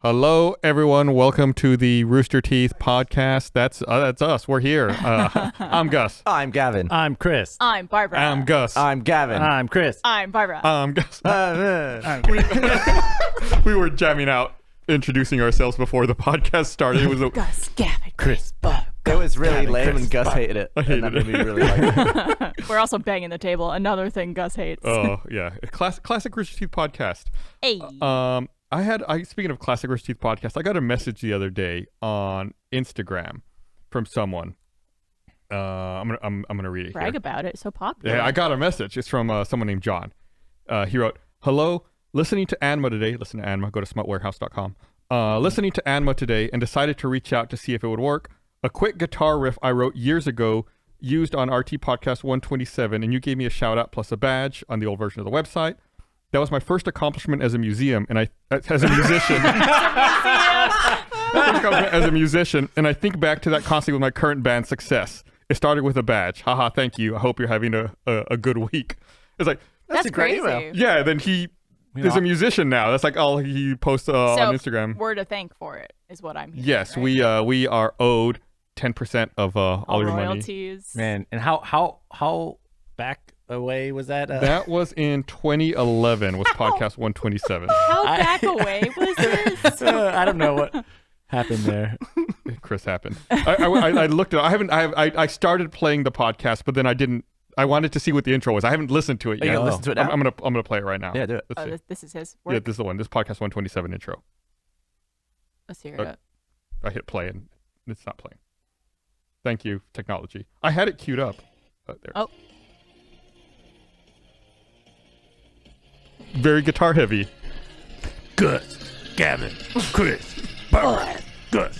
Hello, everyone. Welcome to the Rooster Teeth podcast. That's us. We're here. I'm Gus. I'm Gavin. I'm Chris. I'm Barbara. I'm Gus. I'm Gavin. I'm Chris. I'm Barbara. I'm Gus. We were jamming out, introducing ourselves before the podcast started. It was Gus, Gavin, Chris. It was really Gavin, lame Chris, and Gus Bob. hated it. I hated and that it. made me really like it. We're also banging the table. Another thing Gus hates. Oh yeah, classic Rooster Teeth podcast. Hey. Speaking of classic Rooster Teeth podcast, I got a message the other day on Instagram from someone. I'm gonna read it. Brag here. about it. It's so popular. Yeah, I got a message. It's from someone named John. He wrote, "Hello, listening to Anma today. Listen to Anma. Go to smartwarehouse.com. Listening to Anma today and decided to reach out to see if it would work. A quick guitar riff I wrote years ago, used on RT Podcast 127, and you gave me a shout out plus a badge on the old version of the website. That was my first accomplishment as a musician, and I think back to that constantly with my current band's success. It started with a badge. Haha, thank you. I hope you're having a good week." It's like, That's a great crazy. email. yeah, then he is a musician now. That's like all he posts on Instagram. We're to thank for it, is what I'm hearing. Yes, right? we are owed 10% of all your money. royalties. Man, and how back away was that? That was in 2011. Was podcast 127. How back away was this? I don't know what happened there. Chris happened. I looked at. I started playing the podcast, but then I didn't. I wanted to see what the intro was. I haven't listened to it Are you yet. gonna listen to it now? I'm gonna play it right now. Yeah, do it. Let's see. This is his Yeah, work. this is the one. This is podcast 127 intro. Let's hear it. I hit play and it's not playing. Thank you, technology. I had it queued up. There. Oh. Very guitar heavy. Gus, Gavin, Chris, Barbara. Gus,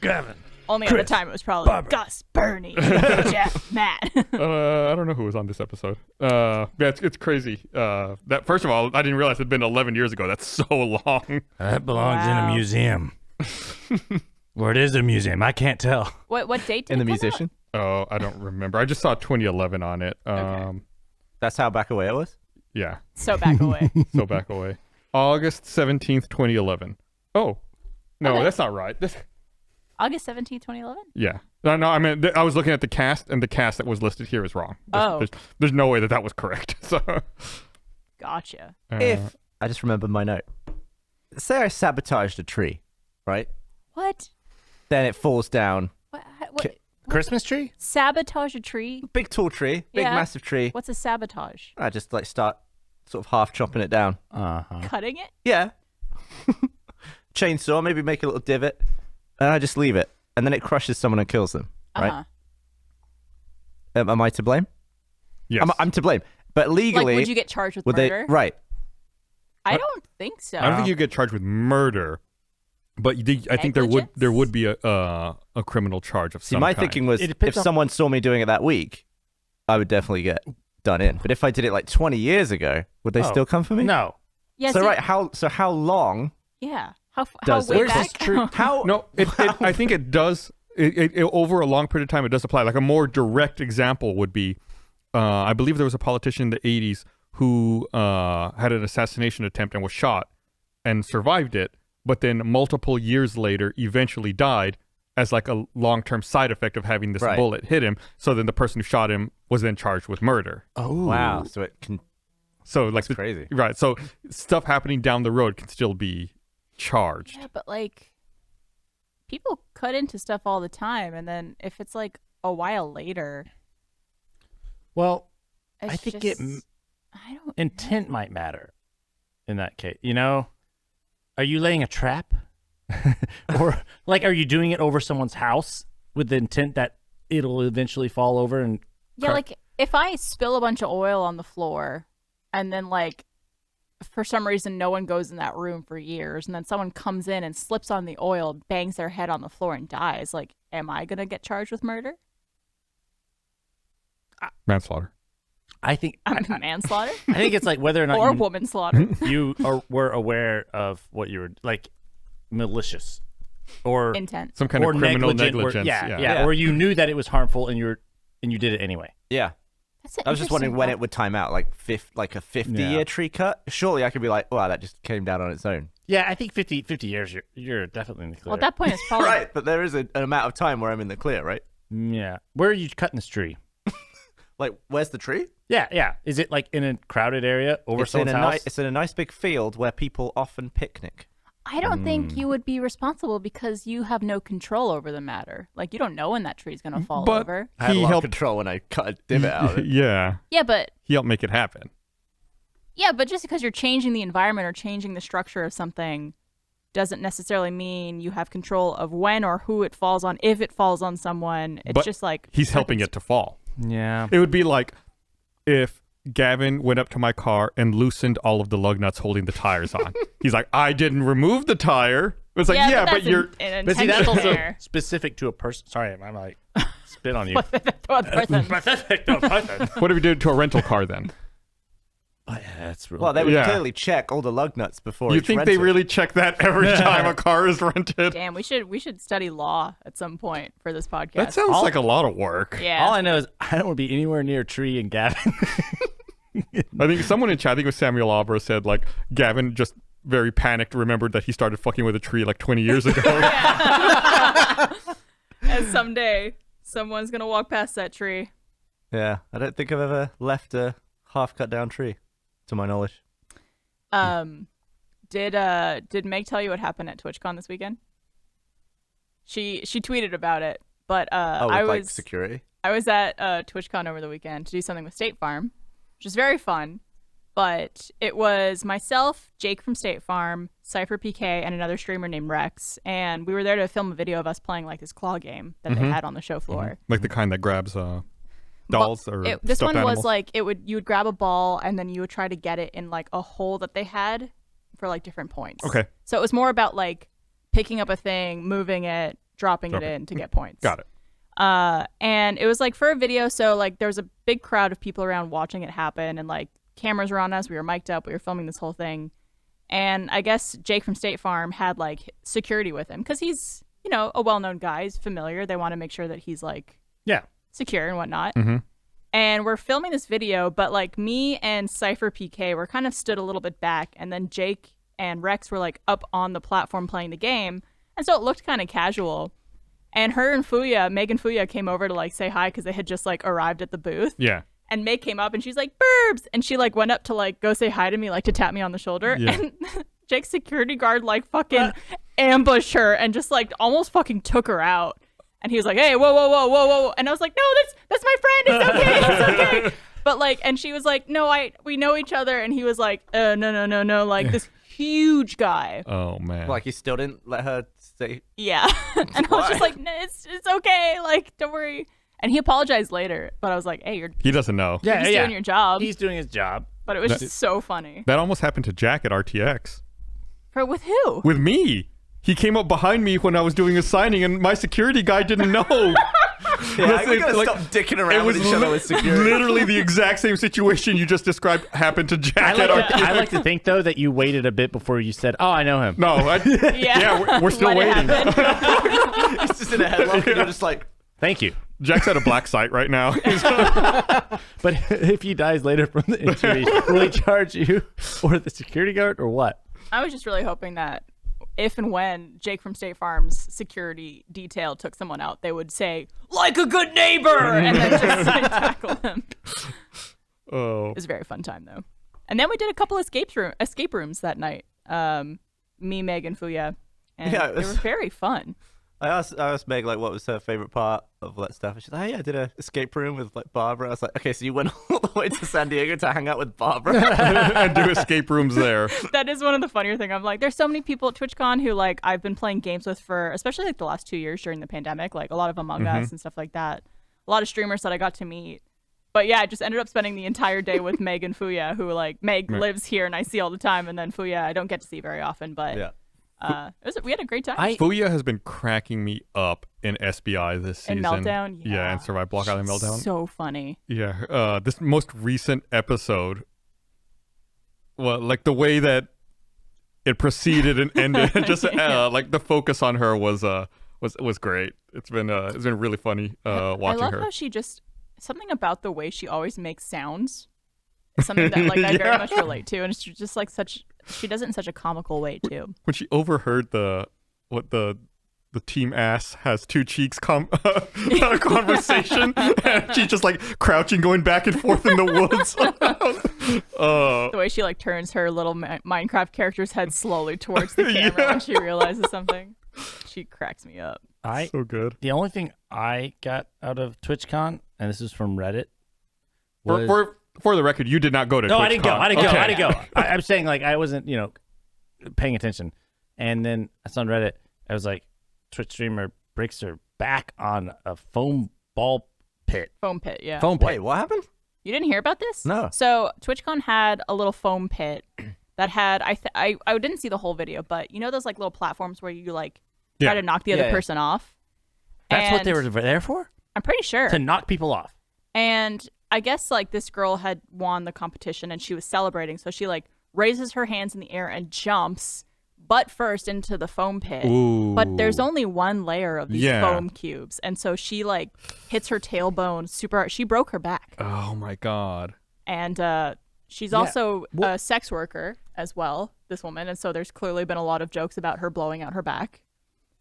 Gavin. Only at the Chris, time it was probably Barbara. Gus, Bernie, Jeff, Matt. I don't know who was on this episode. Yeah, it's crazy. That first of all, I didn't realize it'd been 11 years ago. That's so long. That belongs in Wow. a museum. Or it is a museum. I can't tell. What date did In the it come out? musician? Oh, I don't remember. I just saw 2011 on it. Okay. That's how back away it was? Yeah, So back away. so back away. August 17th, 2011. Oh, no, Okay. that's not right. August 17th, 2011? Yeah. No, I mean, I was looking at the cast, and the cast that was listed here is wrong. There's no way that was correct. So, Gotcha. If, I just remembered my note. Say I sabotaged a tree, right? What? Then it falls down. What? Christmas tree? Sabotage a tree? Big tall tree, big Yeah. massive tree. What's a sabotage? I just like start sort of half chopping it down. Uh-huh. Cutting it? Yeah. Chainsaw, maybe make a little divot. And I just leave it. And then it crushes someone and kills them, right? Uh-huh. Am I to blame? yes. I'm to blame. But legally, Like, would you get charged with would murder? they? Right. I don't think so. I don't think you get charged with murder, but I think there would be a criminal charge of See, some my kind. thinking was It if depends on- someone saw me doing it that week, I would definitely get done in. But if I did it like 20 years ago, would they Oh, still come for me? No. Yeah, So see- right, how long? Yeah. How Does way it? back? How No, I think it does. It over a long period of time, it does apply. Like a more direct example would be, I believe there was a politician in the 80s who had an assassination attempt and was shot and survived it, but then multiple years later eventually died as like a long-term side effect of having this Right. bullet hit him. So then the person who shot him was then charged with murder. Oh. wow? So it can. So like That's crazy. Right. So stuff happening down the road can still be charged. Yeah, but like, people cut into stuff all the time, and then if it's like a while later, Well, it's I think just, it I don't. intent might matter in that case. You know, are you laying a trap? Or like, are you doing it over someone's house with the intent that it'll eventually fall over and Yeah, like if I spill a bunch of oil on the floor, and then like for some reason no one goes in that room for years, and then someone comes in and slips on the oil, bangs their head on the floor, and dies. Like, am I gonna get charged with murder? Manslaughter. I think Manslaughter I think it's like whether or not or you, woman slaughter? were aware of what you were like malicious or Intent. Some kind or of criminal negligent, negligence. Or, yeah, Yeah. or you knew that it was harmful and you did it anyway. Yeah. I was just wondering when it would time out, like a 50-year tree cut. Surely I could be like, wow, that just came down on its own. Yeah, I think 50 years, you're definitely in the clear. Well, at that point, it's probably Right, but there is an amount of time where I'm in the clear, right? Yeah. Where are you cutting this tree? Like, where's the tree? Yeah. Is it like in a crowded area over someone's house? It's in a nice big field where people often picnic. I don't think you would be responsible because you have no control over the matter. Like, you don't know when that tree's going to fall But over. I had a he lot of helped. control when I cut a divot out of it. Yeah, Yeah, but he helped make it happen. just because you're changing the environment or changing the structure of something doesn't necessarily mean you have control of when or who it falls on, if it falls on someone. It's But just like He's helping it to fall. Yeah. It would be like if Gavin went up to my car and loosened all of the lug nuts holding the tires on. He's like, I didn't remove the tire. It's like, yeah, but that's you're. an But see, that's intentional also error. specific to a person. Sorry, I'm like, spit on you. Throw the person. Specific to a person. What do we do to a rental car then? Oh, yeah, that's real. Well, they would Yeah. clearly check all the lug nuts before You each think they rental. really check that every time a car is rented? Damn, we should study law at some point for this podcast. That sounds like a lot of work. yeah. All I know is I don't want to be anywhere near a tree and Gavin. I think someone in chat, I think it was Samuel Albro, said like Gavin just very panicked, remembered that he started fucking with a tree like 20 years ago. And someday someone's gonna walk past that tree. Yeah, I don't think I've ever left a half cut down tree, to my knowledge. Did Meg tell you what happened at TwitchCon this weekend? She tweeted about it, but Like security? I was at TwitchCon over the weekend to do something with State Farm, which is very fun. But it was myself, Jake from State Farm, Cypher PK, and another streamer named Rex. And we were there to film a video of us playing like this claw game that they had on the show floor. Like the kind that grabs dolls or This stuffed one animals. was like you would grab a ball and then you would try to get it in like a hole that they had for like different points. Okay. So it was more about like picking up a thing, moving it, dropping it in to get points. Got it. And it was like for a video, so like there was a big crowd of people around watching it happen, and like cameras were on us, we were mic'd up, we were filming this whole thing. And I guess Jake from State Farm had like security with him because he's, you know, a well-known guy, he's familiar. They want to make sure that he's like secure and whatnot. And we're filming this video, but like me and Cypher PK were kind of stood a little bit back, and then Jake and Rex were like up on the platform playing the game, and so it looked kind of casual. And her and Meg and Fuya came over to like say hi because they had just like arrived at the booth. Yeah. And Meg came up and she's like, "Burbs!" And she like went up to like go say hi to me, like to tap me on the shoulder. Yeah. And Jake's security guard like fucking ambushed her and just like almost fucking took her out. And he was like, "Hey, whoa." And I was like, "No, that's my friend. It's okay. It's okay." But like, and she was like, "No, we know each other." And he was like, no. Like this huge guy. Oh man. Like, you still didn't let her say... Yeah. And I was just like, "No, it's okay. Like, don't worry." And he apologized later, but I was like, "Hey, He doesn't know. you're just doing your job." He's doing his job. But it was just so funny. That almost happened to Jack at RTX. With who? With me. He came up behind me when I was doing a signing, and my security guy didn't know. Yeah, we gotta like, stop dicking around with each other with security. Literally the exact same situation you just described happened to Jack at RTX. I like to think, though, that you waited a bit before you said, "Oh, I know him." No, we're still Let it waiting. happen. It's just in a headlock, and you're just like... Thank you. Jack's at a black site right now. But if he dies later from the injury, will he charge you or the security guard or what? I was just really hoping that if and when Jake from State Farm's security detail took someone out, they would say, "Like a good neighbor," and then just like, tackle them. Oh. It was a very fun time, though. And then we did a couple escape rooms that night. Me, Meg, and Fuya. And Yeah, they were very fun. I asked Meg, like, what was her favorite part of all that stuff. And she's like, "Oh, yeah, I did an escape room with, like, Barbara." I was like, "Okay, so you went all the way to San Diego to hang out with Barbara?" And do escape rooms there. That is one of the funnier things. I'm like, there's so many people at TwitchCon who, like, I've been playing games with for, especially, like, the last 2 years during the pandemic, like, a lot of Among Us and stuff like that. A lot of streamers that I got to meet. But, yeah, I just ended up spending the entire day with Meg and Fuya, who, like, Meg lives here and I see all the time, and then Fuya I don't get to see very often, but... Yeah. We had a great time. Fuya has been cracking me up in SBI this season. In Meltdown? Yeah, and Survive Block Island Meltdown. So funny. Yeah, this most recent episode, well, like the way that it proceeded and ended, just like the focus on her was great. It's been really funny watching I love her. how she just Something about the way she always makes sounds is something that like I very much relate to, and it's just like she does it in such a comical way too. When she overheard the team ass has two cheeks conversation, and she's just like crouching, going back and forth in the woods. The way she like turns her little Minecraft character's head slowly towards the camera when she realizes something. She cracks me up. So good. The only thing I got out of TwitchCon, and this is from Reddit, was... For the record, you did not go to TwitchCon. No, I didn't go. I didn't Okay. go. I'm saying like I wasn't, paying attention. And then I saw on Reddit, I was like, Twitch streamer breaks her back on a foam ball pit. Foam pit, yeah. Foam pit. Wait, what happened? You didn't hear about this? No. So TwitchCon had a little foam pit that had I didn't see the whole video, but you know those like little platforms where you like try to knock the other person off. That's what And they were there for? I'm pretty sure. To knock people off. And I guess like this girl had won the competition and she was celebrating, so she like raises her hands in the air and jumps butt first into the foam pit. Ooh. But there's only one layer of these Yeah. foam cubes, and so she like hits her tailbone super hard. She broke her back. Oh my god. And she's also a sex worker as well, this woman, and so there's clearly been a lot of jokes about her blowing out her back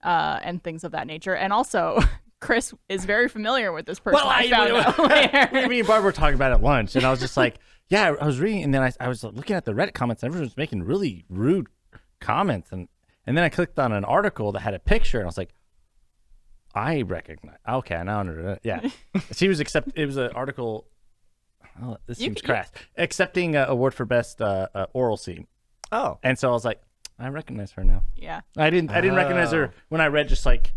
and things of that nature. And also Chris is very familiar with this person. Well, I found out later. Me and Barb were talking about it at lunch, and I was just like, yeah, I was reading, and then I was looking at the Reddit comments, and everyone was making really rude comments, and then I clicked on an article that had a picture, and I was like, I recognize. Okay, I now understand. Yeah, she was it was an article. Oh, this seems crass. Accepting an award for best oral scene. Oh. And so I was like, I recognize her now. Yeah. I didn't recognize her when I read just like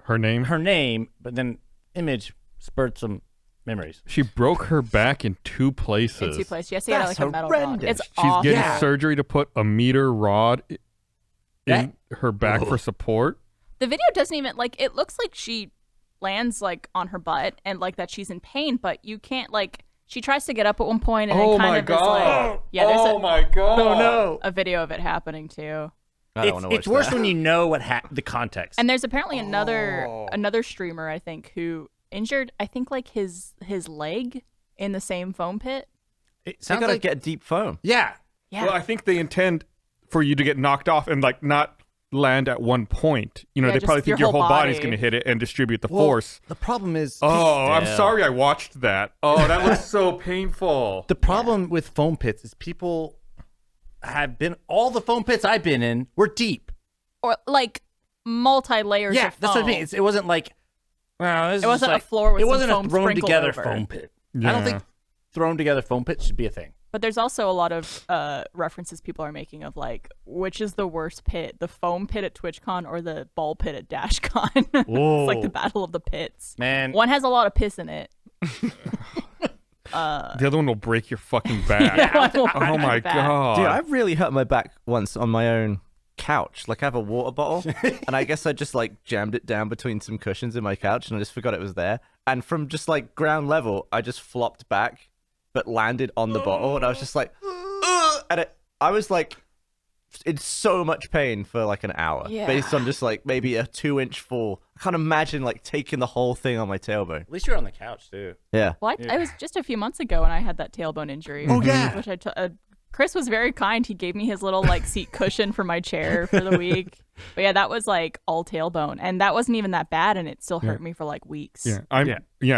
Her name? but then image spurred some memories. She broke her back in two places. In two places. Yes, she had like a metal rod. horrendous. It's She's awful. getting surgery to put a meter rod in her back for support. The video doesn't even like it looks like she lands like on her butt and like that she's in pain, but you can't like she tries to get up at one point and then kind of is like there's my god. Oh no. a video of it happening too. I don't want to watch It's worse that. when you know what the context. And there's apparently another streamer I think who injured I think like his leg in the same foam pit. It You sounds gotta like get deep foam. yeah. Yeah. Well, I think they intend for you to get knocked off and like not land at one point. You know, Yeah, they probably just think your your whole whole body's body. going to hit it and distribute the Well, force. The problem is Oh, I'm Damn. sorry I watched that. Oh, that was so painful. the problem with foam pits is people have been all the foam pits I've been in were deep. Or like multi-layers Yeah, of foam. that's what I mean. It wasn't like It wasn't a floor with it some wasn't foam a thrown sprinkled together over. foam pit. I Yeah. don't think thrown together foam pit should be a thing. But there's also a lot of references people are making of like, which is the worst pit, the foam pit at TwitchCon or the ball pit at DashCon? It's like the battle of the pits. Man. One has a lot of piss in it. The other one will break your fucking back. One will Oh break my your back. god. Dude, I really hurt my back once on my own couch. Like I have a water bottle, and I guess I just like jammed it down between some cushions in my couch, and I just forgot it was there. And from just like ground level, I just flopped back, but landed on the bottle, and I was just like, "Ugh!" And I was like in so much pain for like an hour, Yeah. based on just like maybe a 2-inch fall. I can't imagine like taking the whole thing on my tailbone. At least you're on the couch too. Yeah. Well, I was just a few months ago when I had that tailbone injury. Oh, yeah. Which Chris was very kind. He gave me his little like seat cushion for my chair for the week. But yeah, that was like all tailbone, and that wasn't even that bad, and it still hurt me for like weeks. Yeah, I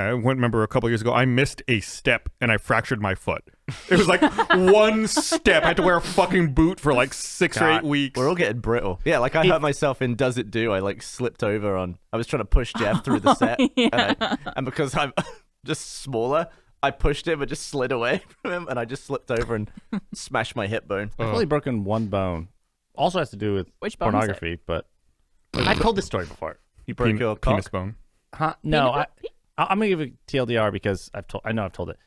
remember a couple years ago, I missed a step and I fractured my foot. It was like one step. I had to wear a fucking boot for like 6 or 8 weeks. We're all getting brittle. Yeah, like I hurt myself in Does It Do? I like slipped over on. I was trying to push Jeff through the set, and because I'm just smaller, I pushed him and just slid away from him, and I just slipped over and smashed my hip bone. I've only broken one bone. Also has to do with Which bone is it? pornography, but I've told this story before. You broke your penis cock? bone. Huh? No, I'm gonna give a TLDR because I know I've told it.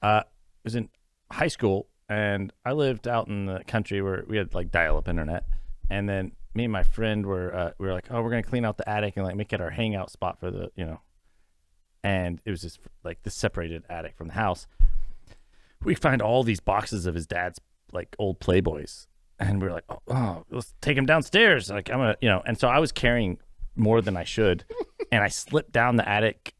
It was in high school, and I lived out in the country where we had like dial-up internet, and then me and my friend were like, oh, we're gonna clean out the attic and like make it our hangout spot for the and it was just like this separated attic from the house. We find all these boxes of his dad's like old Playboys, and we were like, oh, let's take him downstairs. Like I'm gonna, and so I was carrying more than I should, and I slipped down the attic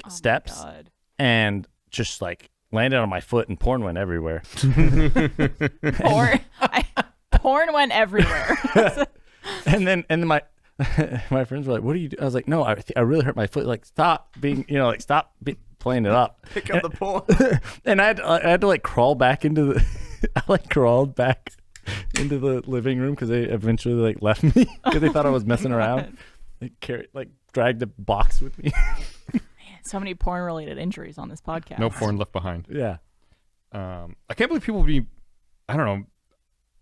steps God. and just like landed on my foot, and porn went everywhere. Porn went everywhere. and then my my friends were like, "What do you do?" I was like, "No, I really hurt my foot. Like, stop being, playing it up. Pick up the porn. And I had to like crawl back into the. I like crawled back into the living room because they eventually like left me because they thought I was messing around. They dragged the box with me. So many porn-related injuries on this podcast. No porn left behind. Yeah. I can't believe people would be. I don't know.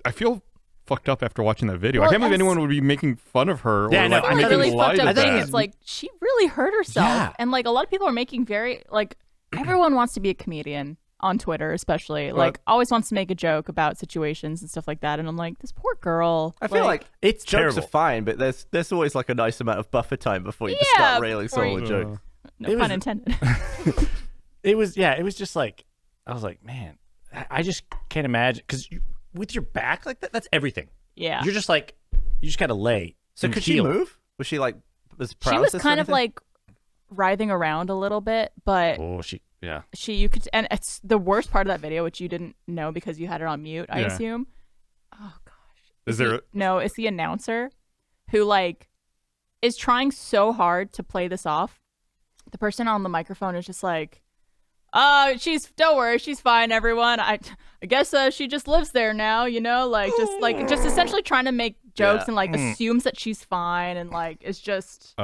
I feel fucked up after watching that video. Well, I can't believe anyone would be making fun of her. Yeah, or no, like I making really light fucked of up thing. that. It's like she really hurt herself, Yeah. and like a lot of people are making very like everyone wants to be a comedian on Twitter, especially like always wants to make a joke about situations and stuff like that. And I'm like, this poor girl. I feel like It's jokes terrible. are fine, but there's always like a nice amount of buffer time before you just start railing someone with jokes. no it pun was- intended. It was just like, I was like, man, I just can't imagine because with your back like that, that's everything. Yeah, You're just like, you just gotta lay. So and could she heal. move? Was she like was she paralysis was or kind of anything? like writhing around a little bit, but Oh, you could, and it's the worst part of that video, which you didn't know because you had it on mute, I Yeah. assume. Oh gosh, Is there? no, it's the announcer who like is trying so hard to play this off. The person on the microphone is just like, don't worry, she's fine, everyone. I guess she just lives there now, just essentially trying to make jokes and like assumes that she's fine and like it's just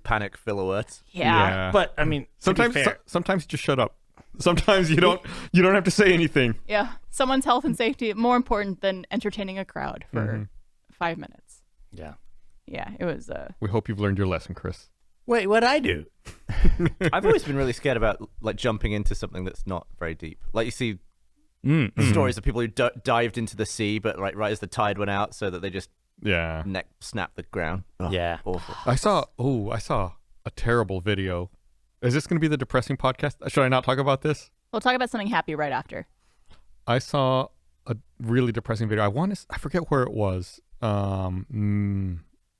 panic filler words. yeah. But I mean, Sometimes, to be fair, sometimes just shut up. Sometimes you don't have to say anything. Yeah, someone's health and safety more important than entertaining a crowd for 5 minutes. yeah. Yeah, it was We hope you've learned your lesson, Chris. Wait, what'd I do? I've always been really scared about like jumping into something that's not very deep. Like you see stories of people who dived into the sea, but like right as the tide went out, so that they just Yeah. neck snap the ground. Ugh, Yeah. awful. I saw a terrible video. Is this going to be the depressing podcast? Should I not talk about this? we'll talk about something happy right after. I saw a really depressing video. I forget where it was.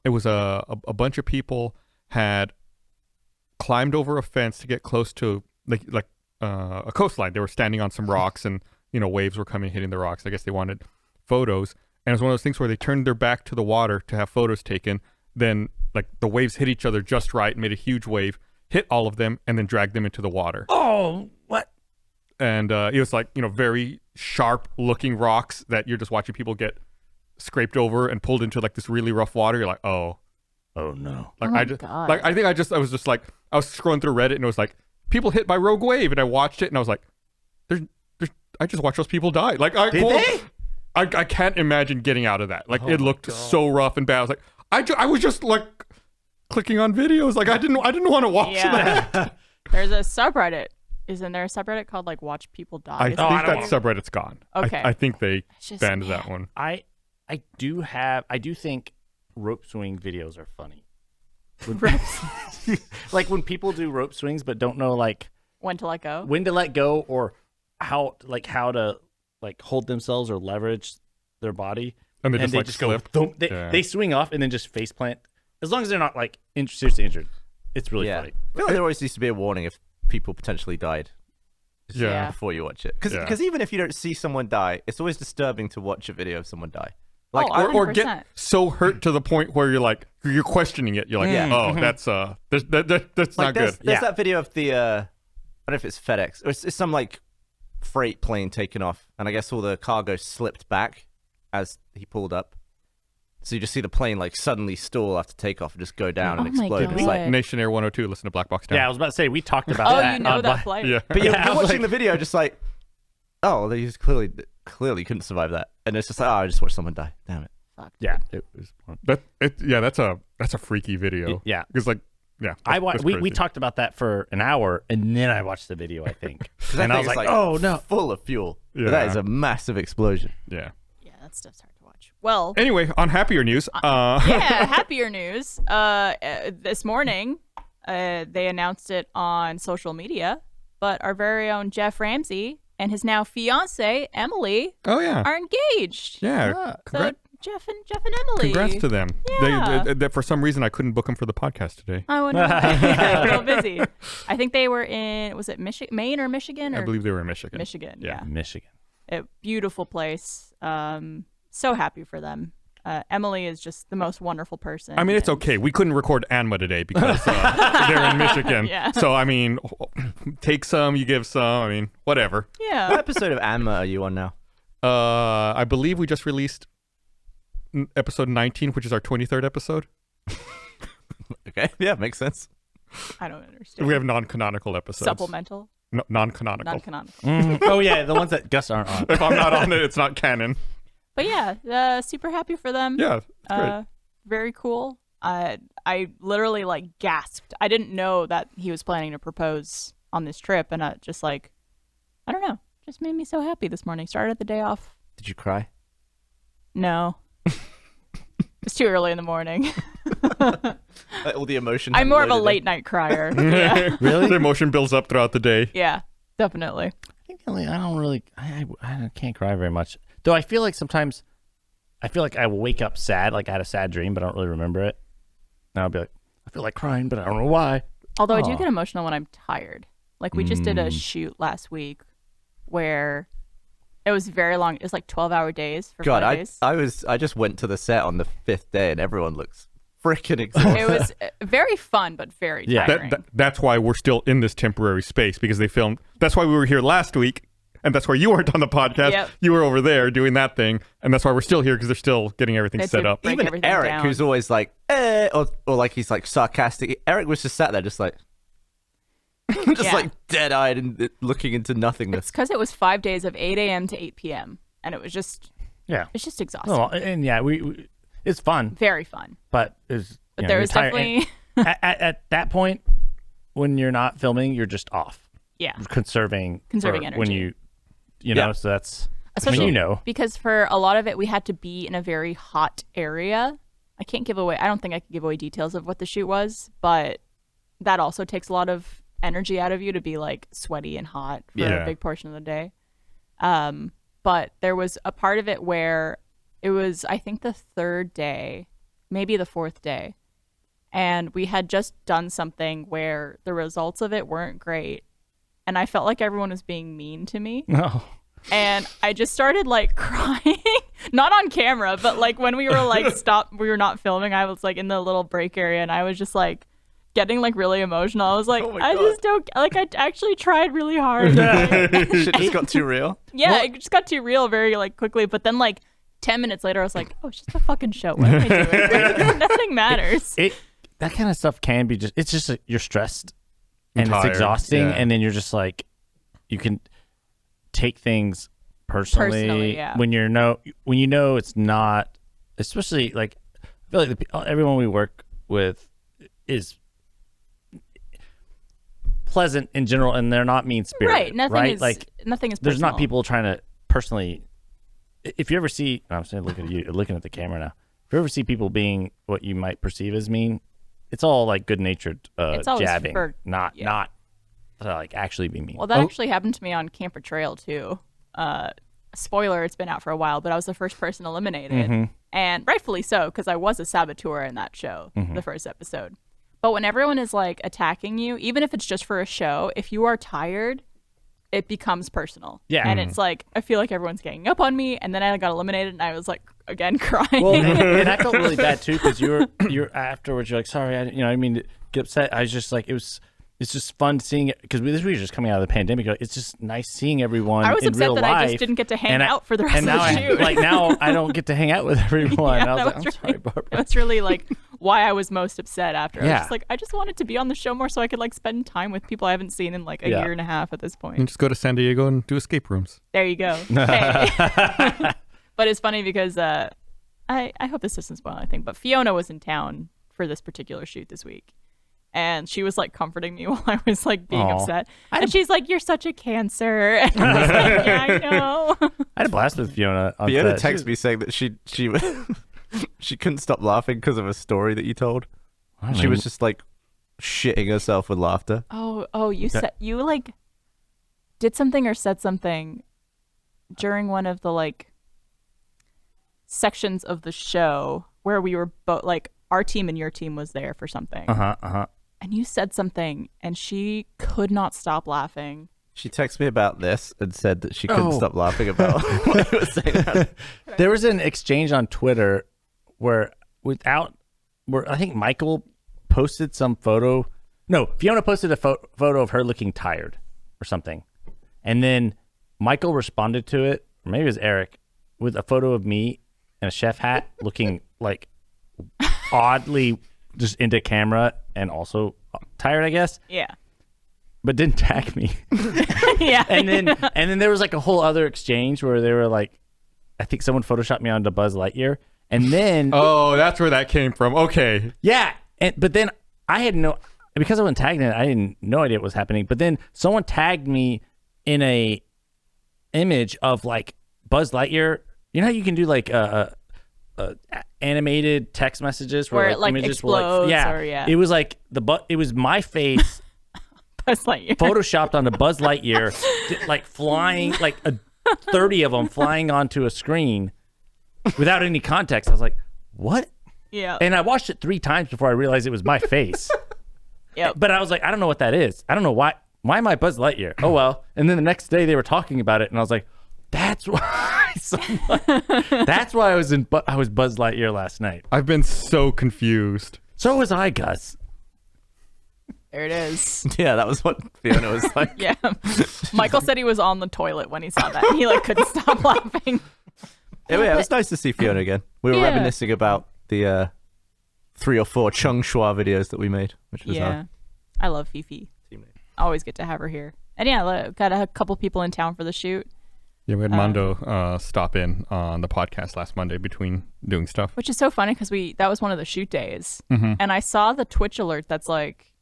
It was a bunch of people had climbed over a fence to get close to like a coastline. They were standing on some rocks and waves were coming hitting the rocks. I guess they wanted photos. And it was one of those things where they turned their back to the water to have photos taken. Then like the waves hit each other just right, made a huge wave, hit all of them, and then dragged them into the water. Oh, what? And it was like very sharp looking rocks that you're just watching people get scraped over and pulled into like this really rough water. You're like, oh no. like Oh my I just God. like I was just like I was scrolling through Reddit and it was like people hit by rogue wave, and I watched it and I was like, there's I just watched those people die. Like I can't imagine getting out of that. Like it looked so rough and bad. I was like I was just like clicking on videos. Like I didn't want to watch that. There's a subreddit. Isn't there a subreddit called like Watch People Die? I Is think that- that subreddit's gone. Okay. I think they It's just, banned man. that one. I do think rope swing videos are funny. Like when people do rope swings but don't know like When to let go? when to let go or how to like hold themselves or leverage their body, And they just like just slip. go. They, Yeah. they swing off and then just face plant. As long as they're not like seriously injured, it's really Yeah. funny. I feel like there always needs to be a warning if people potentially died Yeah. before you watch it. Because Yeah. even if you don't see someone die, it's always disturbing to watch a video of someone die. Like Oh, or 100%. get so hurt to the point where you're questioning it. You're like, oh, that's that's Like not there's good. Yeah. that video of the I don't know if it's FedEx or it's some like freight plane taken off, and I guess all the cargo slipped back as he pulled up. So you just see the plane like suddenly stall after takeoff and just go down and Oh my explode. It's God. like, Nation Air 102. Listen to Black Box Down. Yeah, I was about to say we talked about Oh, that. you know on that Black- flight? Yeah. but you're, Yeah, I you're was watching like- the video just like, oh, they just clearly couldn't survive that, and it's just like, oh, I just watched someone die. Damn it. Fuck. Yeah, it was. That's a freaky video. Yeah. Because We crazy. talked about that for an hour, and then I watched the video. I think, 'Cause that and I thing was is, like, oh no. full of fuel. Yeah. That is a massive explosion. Yeah. Yeah, that stuff's hard to watch. Well, Anyway, on happier news, yeah, happier news. This morning, they announced it on social media, but our very own Jeff Ramsey and his now fiance Emily oh yeah, are engaged. yeah. So Jeff and Emily. Congrats to them. Yeah. They, for some reason, I couldn't book them for the podcast today. I wonder why. Yeah, real busy. I think they were in, was it Maine or Michigan? I Or believe they were in Michigan. Michigan, yeah. Michigan. A beautiful place. So happy for them. Emily is just the most wonderful person. I mean, it's okay. We couldn't record Anma today because they're in Michigan. Yeah. So, I mean, take some, you give some. I mean, whatever. What Yeah. episode of Anma are you on now? I believe we just released episode 19, which is our 23rd episode. Okay, yeah, makes sense. I don't understand. We have non-canonical episodes. Supplemental, No, non-canonical. non-canonical. Oh yeah, the ones that Gus aren't on. If I'm not on it, it's not canon. But yeah, super happy for them. Yeah, it's great. Very cool. I literally like gasped. I didn't know that he was planning to propose on this trip, and just like, I don't know, just made me so happy this morning. Started the day off. Did you cry? No. It's too early in the morning. All the emotion. I'm more of a loaded in. late night crier. Yeah. Really? The emotion builds up throughout the day. Yeah, definitely. I think I don't really. I can't cry very much. Though I feel like sometimes, I feel like I will wake up sad, like I had a sad dream, but I don't really remember it. And I'll be like, I feel like crying, but I don't know why. Although I do Aw. get emotional when I'm tired. Like we just did a shoot last week where it was very long. It was like 12-hour days for God, 5 days. I just went to the set on the 5th day, and everyone looks freaking exhausted. It was very fun, but very Yeah. tiring. That's why we're still in this temporary space, because they filmed. That's why we were here last week, and that's why you weren't on the podcast. Yep. You were over there doing that thing, and that's why we're still here, because they're still getting everything That's set it. up. Break Even everything Eric, down. who's always like, or like he's like sarcastic. Eric was just sat there, just like, just Yeah. like dead-eyed and looking into nothingness. It's because it was 5 days of 8 a.m. to 8 p.m. and it was just exhausting. Oh, and yeah, we it's fun, Very fun. but it's. But there was definitely at that point when you're not filming, you're just off. yeah, Conserving for energy. when you Yeah. know. So that's. especially you know. because for a lot of it we had to be in a very hot area. I can't give away. I don't think I can give away details of what the shoot was, but that also takes a lot of energy out of you to be like sweaty and hot for Yeah. a big portion of the day. But there was a part of it where it was, I think, the 3rd day, maybe the 4th day, and we had just done something where the results of it weren't great, and I felt like everyone was being mean to me. No. And I just started like crying, not on camera, but like when we were like we were not filming, I was like in the little break area and I was just like getting like really emotional. I was like, Oh my I God. just don't, like I actually tried really hard. Shit just got too real. Yeah, it just got too real very like quickly. But then like 10 minutes later, I was like, oh, it's just a fucking show. What am I doing? Like, nothing matters. That kind of stuff can be just. It's just you're stressed and Tired, it's exhausting, yeah. and then you're just like, you can take things personally, yeah. when you know it's not, especially like I feel like everyone we work with is pleasant in general, and they're not mean spirited. Right. Nothing is like nothing is there's personal. not people trying to personally. If you ever see, I'm saying, look at you, looking at the camera now. If you ever see people being what you might perceive as mean, it's all like good natured It's always jabbing, not yeah. to like actually be mean. Well, that actually happened to me on Camper Trail too. Spoiler, it's been out for a while, but I was the first person eliminated, and rightfully so, because I was a saboteur in that show, the first episode. But when everyone is like attacking you, even if it's just for a show, if you are tired, it becomes personal. Yeah. And it's like, I feel like everyone's ganging up on me, and then I got eliminated, and I was like, again, crying. Well, and I felt really bad too, because you're afterwards. You're like, sorry, I didn't mean to get upset. I was just like, it's just fun seeing it, because we were just coming out of the pandemic. It's just nice seeing everyone. I was in upset real that life, I just didn't get to hang out for the rest and of now the shoot. now I don't get to hang out with everyone. Yeah, I was that like, was I'm sorry, Barbara. That's really like why I was most upset after. I was Yeah. just like, I just wanted to be on the show more so I could like spend time with people I haven't seen in like a Yeah. year and a half at this And point. just go to San Diego and do escape rooms. There you go. Hey. But it's funny because I hope this doesn't spoil anything, but Fiona was in town for this particular shoot this week. And she was like comforting me while I was like being Aw. upset. And she's like, "You're such a Cancer." And I was like, "Yeah, I know." I had a blast with Fiona. On Fiona set. texted me saying that she she couldn't stop laughing because of a story that you told. She was just like shitting herself with laughter. Oh, you said you like did something or said something during one of the like sections of the show where we were both like our team and your team was there for something. And you said something, and she could not stop laughing. She texted me about this and said that she couldn't stop laughing about what I was saying. There was an exchange on Twitter where I think Michael posted some photo. No, Fiona posted a photo of her looking tired or something. And then Michael responded to it, or maybe it was Eric, with a photo of me in a chef hat looking like oddly just into camera and also tired, I guess. Yeah. But didn't tag me. Yeah. And then there was like a whole other exchange where they were like, I think someone photoshopped me onto Buzz Lightyear. And then Oh, that's where that came from. Okay. yeah, but then I had because I wasn't tagged in it, I had no idea what was happening. But then someone tagged me in a image of like Buzz Lightyear. You know how you can do like animated text messages where like, it like images will, explodes like, or yeah. It was like it was my face Buzz Lightyear. photoshopped onto Buzz Lightyear, like flying, like 30 of them flying onto a screen without any context. I was like, what? Yeah. And I watched it 3 times before I realized it was my face. Yep. But I was like, I don't know what that is. I don't know why. Why am I Buzz Lightyear? Oh, well. And then the next day they were talking about it, and I was like, that's why that's why I was Buzz Lightyear last night. I've been so confused. So was I, Gus. There it is. Yeah, that was what Fiona was like. Yeah. Michael said he was on the toilet when he saw that. He like couldn't stop laughing. Anyway, it was nice to see Fiona again. We were Yeah. reminiscing about the 3 or 4 Chung Shua videos that we made, which was Yeah. I love Fifi. Always get to have her here. And yeah, got a couple people in town for the shoot, Yeah, we had Mondo stop in on the podcast last Monday between doing stuff. which is so funny because that was one of the shoot days. Mm-hmm. And I saw the Twitch alert that's like,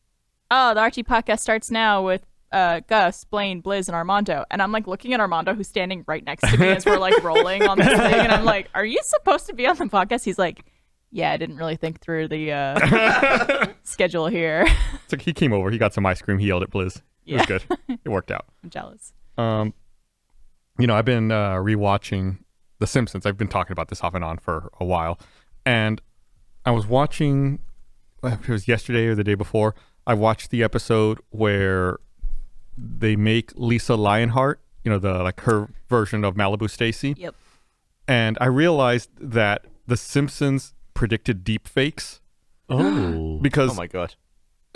oh, the RT podcast starts now with Gus, Blaine, Blizz, and Armando. And I'm like looking at Armando, who's standing right next to me as we're like rolling on this thing. And I'm like, are you supposed to be on the podcast? He's like, yeah, I didn't really think through the schedule here. It's like he came over, he got some ice cream, he yelled at Blizz. It was good. It worked out. I'm jealous. I've been rewatching The Simpsons. I've been talking about this off and on for a while. And I was watching, it was yesterday or the day before, I watched the episode where they make Lisa Lionheart, her version of Malibu Stacy. Yep. And I realized that The Simpsons predicted deep fakes. Oh. Because Oh my god.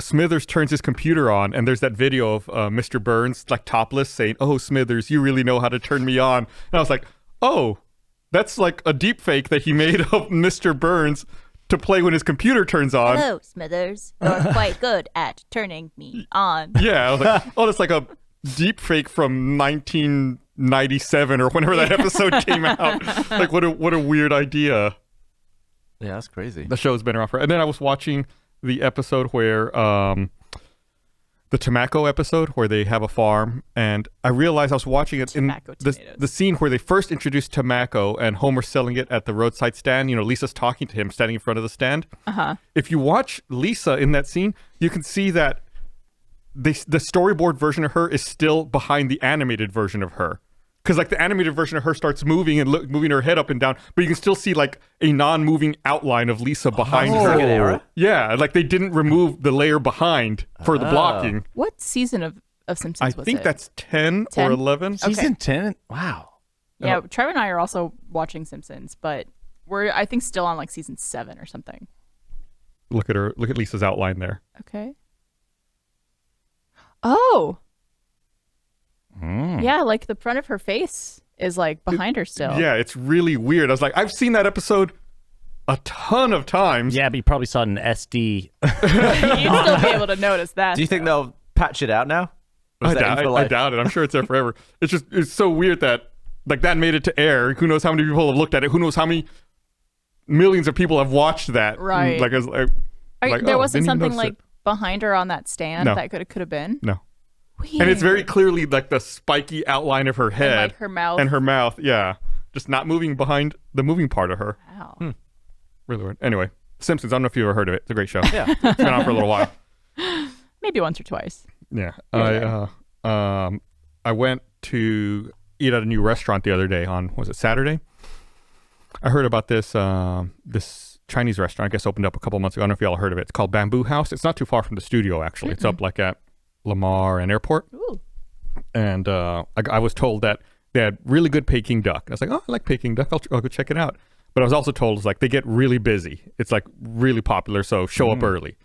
Smithers turns his computer on, and there's that video of Mr. Burns, like topless, saying, "Oh, Smithers, you really know how to turn me on." And I was like, oh, that's like a deep fake that he made of Mr. Burns to play when his computer turns on. Hello, Smithers. You're quite good at turning me on. Yeah, I was like, oh, that's like a deep fake from 1997 or whenever that episode came out. Like, what a weird idea. Yeah, that's crazy. The show's been around for. And then I was watching the episode where the Tamaco episode where they have a farm, and I realized I was watching it in Tamaco tomatoes. the scene where they first introduced Tamaco and Homer's selling it at the roadside stand. Lisa's talking to him standing in front of the stand. If you watch Lisa in that scene, you can see that the storyboard version of her is still behind the animated version of her. Because like the animated version of her starts moving and moving her head up and down, but you can still see like a non-moving outline of Lisa behind That's her. like an error. Yeah, like they didn't remove the layer behind for the blocking. What season of Simpsons I was think it? that's 10 10? or 11. Season 10? Wow. Yeah, Trevor and I are also watching Simpsons, but we're, I think, still on like season 7 or something. Look at her. Look at Lisa's outline there. Okay. Oh. Yeah, like the front of her face is like behind her still. Yeah, it's really weird. I was like, I've seen that episode a ton of times. Yeah, but you probably saw it in SD. You'd still be able to notice that. Do you think they'll patch it out now? Or is that in for I life? doubt it. I'm sure it's there forever. It's so weird that like that made it to air. Who knows how many people have looked at it? Who knows how many millions of people have watched that? Right. Like, There wasn't didn't even something notice like it. behind her on that stand No. that could have been? No. Weird. And it's very clearly like the spiky outline of her head. like her mouth. And her mouth, yeah. Just not moving behind the moving part of her. Wow. Really weird. Anyway, Simpsons, I don't know if you've ever heard of it. It's a great show. Yeah. It's been on for a little while. Maybe once or twice. Yeah. Yeah. I went to eat at a new restaurant the other day on, was it Saturday? I heard about this this Chinese restaurant, I guess, opened up a couple months ago. I don't know if y'all heard of it. It's called Bamboo House. It's not too far from the studio, actually. It's up like at Lamar and Airport. Ooh. And I was told that they had really good Peking duck. I was like, oh, I like Peking duck. I'll go check it out. But I was also told, it's like, they get really busy. It's like really popular, so show up early.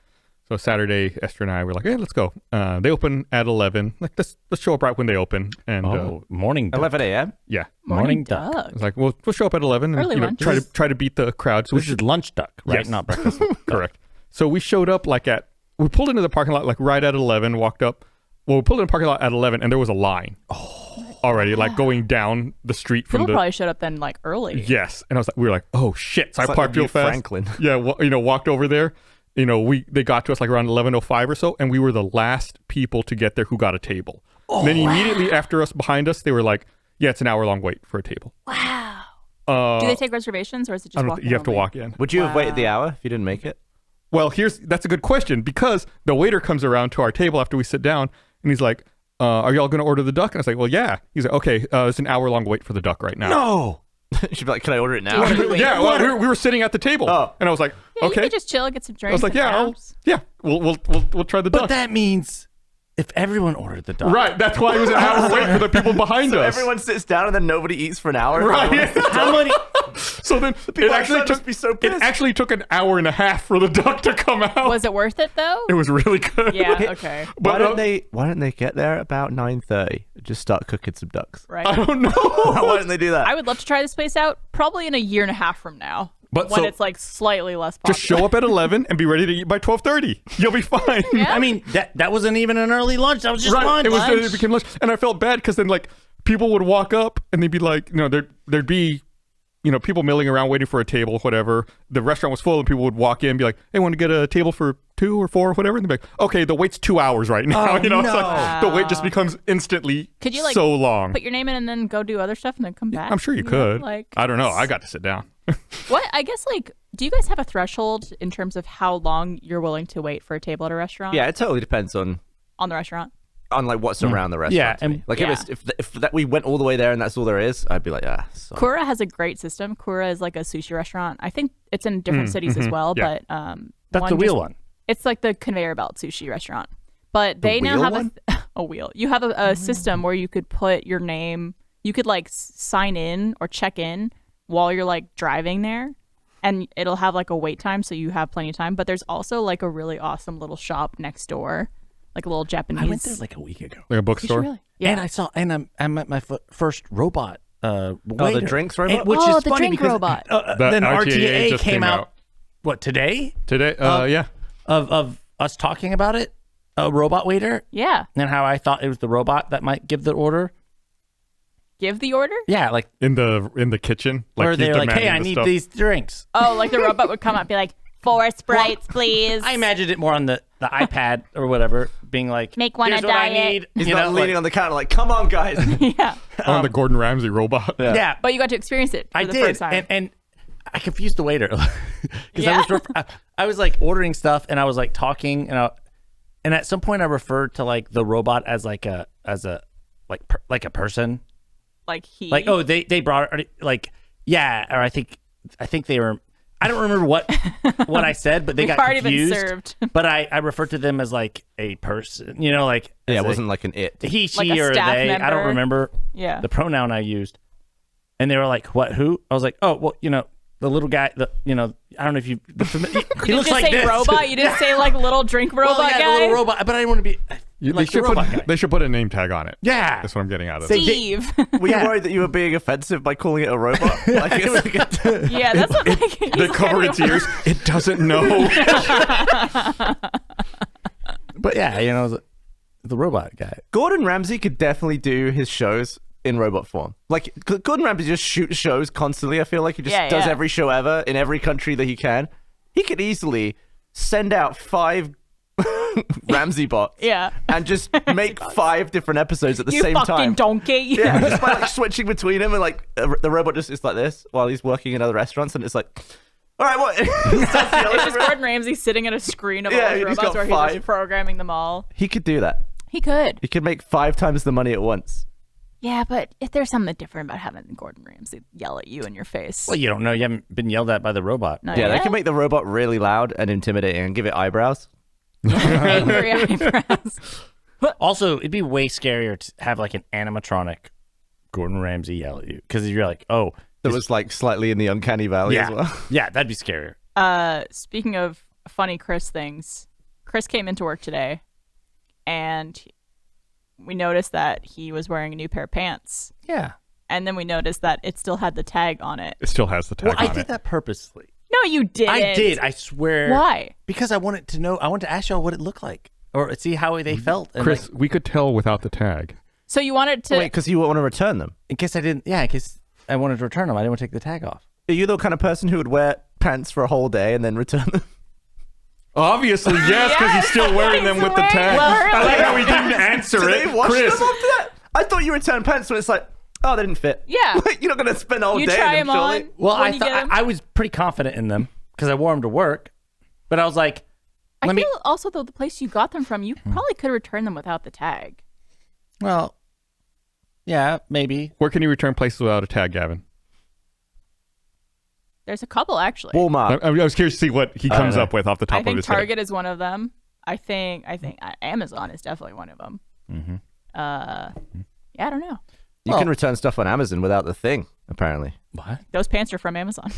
So Saturday, Esther and I were like, hey, let's go. They open at 11. Like, let's show up right when they open. And morning duck. 11 a.m. yeah. Morning duck. I was like, we'll show up at 11 and Early lunch. try to beat the crowd. So This is lunch duck, right? Yes. Not breakfast. correct. So we showed up we pulled into the parking lot like right at 11, walked up. Well, we pulled in the parking lot at 11 and there was a line already, like going down the street from People probably showed up then like early. Yes. And we were like, oh shit. So It's I like parked the real new fast. Franklin. Yeah. Walked over there. They got to us like around 11:05 or so, and we were the last people to get there who got a table. And then immediately after us, behind us, they were like, yeah, it's an hour-long wait for a table. Wow. Uh, Do they take reservations or is it I just don't walk you have to only? walk in. Would you have waited the hour if you didn't make it? Well, that's a good question, because the waiter comes around to our table after we sit down, and he's like, are y'all going to order the duck? And I was like, well, yeah. He's like, okay, it's an hour-long wait for the duck right now. No. She'd be like, can I order it now? Yeah, well, we were sitting at the table, and I was like, Yeah, you okay. could just chill, get some drinks. I was like, yeah, we'll try the But duck. that means if everyone ordered the duck. Right, that's why it was an hour wait for the people behind So us. everyone sits down and then nobody eats for an hour. Right. How many? So then it actually must be so it pissed. actually took an hour and a half for the duck to come out. Was it worth it though? It was really good. Yeah, okay. But Why don't they get there about 9:30? Just start cooking some ducks. Right. I don't know. Why didn't they do that? I would love to try this place out probably in a year and a half from now. But when so- it's like slightly less popular. Just show up at 11 and be ready to eat by 12:30. You'll be fine. Yeah. I mean, that wasn't even an early lunch. That was just Right. lunch. It became lunch, and I felt bad because then like people would walk up and they'd be like, there'd be, people milling around waiting for a table, whatever. The restaurant was full, and people would walk in and be like, hey, want to get a table for 2 or 4 or whatever? And they'd be like, okay, the wait's 2 hours right now. Oh, It's no. like the wait just becomes instantly Could you, like, so long. Put your name in and then go do other stuff and then come back? I'm sure you know, could. Like, I don't know. I got to sit down. what? I guess, like, do you guys have a threshold in terms of how long you're willing to wait for a table at a restaurant? Yeah, it totally depends on On the restaurant? like what's around the restaurant. Yeah, to me. and- like Yeah. if that we went all the way there and that's all there is, I'd be like, sorry. Kura has a great system. Kura is like a sushi restaurant. I think it's in different cities as well, yeah. but That's the wheel one. It's like the conveyor belt sushi restaurant. But they now wheel have one? a wheel. You have a system where you could put your name, you could like sign in or check in while you're like driving there, and it'll have like a wait time, so you have plenty of time. But there's also like a really awesome little shop next door, like a little Japanese. I went there like a week ago. Like a Did you bookstore. really? Yeah. And I saw, and I'm at my first robot. the waiter. drinks robot? Which Oh, is the funny drink because, robot. then RTA RTA just came came out. out. What, today? Today, yeah. Of us talking about it, a robot waiter, Yeah. and how I thought it was the robot that might give the order. Give the order? Yeah, like In the kitchen. where he's they're like, "Hey, demanding I the need stuff. these drinks." Oh, like the robot would come up and be like, 4 Sprites, please. I imagined it more on the iPad or whatever, being like, Make one "Here's a what I diet." need." He's you not know, leaning on the counter like, come on, guys. Yeah. On the Gordon Ramsay robot. yeah, But you got to experience it for I the did, first time. and I confused the waiter because Yeah? I was like ordering stuff and I was like talking and at some point I referred to like the robot as like a person, like he. like, oh, they brought it, like, yeah, or I think they were. I don't remember what I said, but they We've got already confused. been served. But I referred to them as like a person, like Yeah, as it a- wasn't like an it. he, she, Like a or staff they. I don't member. remember Yeah. the pronoun I used. And they were like, "What? Who?" I was like, "Oh, well, the little guy. I don't know if you. He You looks just like say this. robot. You didn't say like little drink robot well, yeah, guy. the little robot. But I didn't want to be They like the should robot guy. they should put a name tag on it. Yeah, That's what I'm getting out of They- it. Steve. Were you worried that you were being offensive by calling it a robot? Like, it's Yeah, that's what They cover its ears. It doesn't know. but yeah, the robot guy. Gordon Ramsay could definitely do his shows in robot form. Like, Gordon Ramsay just shoots shows constantly. I feel like he just Yeah, does yeah. every show ever in every country that he can. He could easily send out 5 Ramsay bots Yeah. and just make 5 different episodes at the You same fucking time. donkey. Yeah, just by like switching between them, and like the robot just is like this while he's working in other restaurants, and it's like, all right, what? It's just Gordon Ramsay sitting at a screen of all Yeah, his he's robots got where he's 5. just programming them all. He could do that. He could. He could make 5 times the money at once. Yeah, but if there's something different about having Gordon Ramsay yell at you in your face. Well, you don't know. You haven't been yelled at by the robot. Not Yeah, they yet? can make the robot really loud and intimidating and give it eyebrows. Angry eyebrows. Also, it'd be way scarier to have like an animatronic Gordon Ramsay yell at you because you're like, oh, That was like slightly in the uncanny valley as well. yeah, that'd be scarier. Speaking of funny Chris things, Chris came into work today, and we noticed that he was wearing a new pair of pants. Yeah. And then we noticed that it still had the tag on it. It still has the tag Well, I on did it. that purposely. No, you didn't. I did. I swear. Why? Because I wanted to know. I wanted to ask y'all what it looked like, or see how they felt. And Chris, we could tell without the tag. So you wanted to? Wait, because you want to return them. in case I didn't. Yeah, in case I wanted to return them, I didn't want to take the tag off. Are you the kind of person who would wear pants for a whole day and then return them? Obviously, yes, because he's still wearing them with the He's tag. wearing I like them. how he didn't answer Do it. they wash Chris, them after that? I thought you return pants when it's like, oh, they didn't fit. Yeah. Like, you're not going to spend all You day try in them, them surely. on. Well, when I you thought get 'em. I was pretty confident in them because I wore them to work, but I was like, I let me. feel also though the place you got them from, you probably could return them without the tag. Well, yeah, maybe. where can you return places without a tag, Gavin? There's a couple actually. Walmart. I was curious to see what he I don't comes know. up with off the top I of think his Target is one of them. I think Amazon is definitely one of them. Mm-hmm. Yeah, I don't know. You can return stuff on Amazon without the thing, apparently. What? Those pants are from Amazon.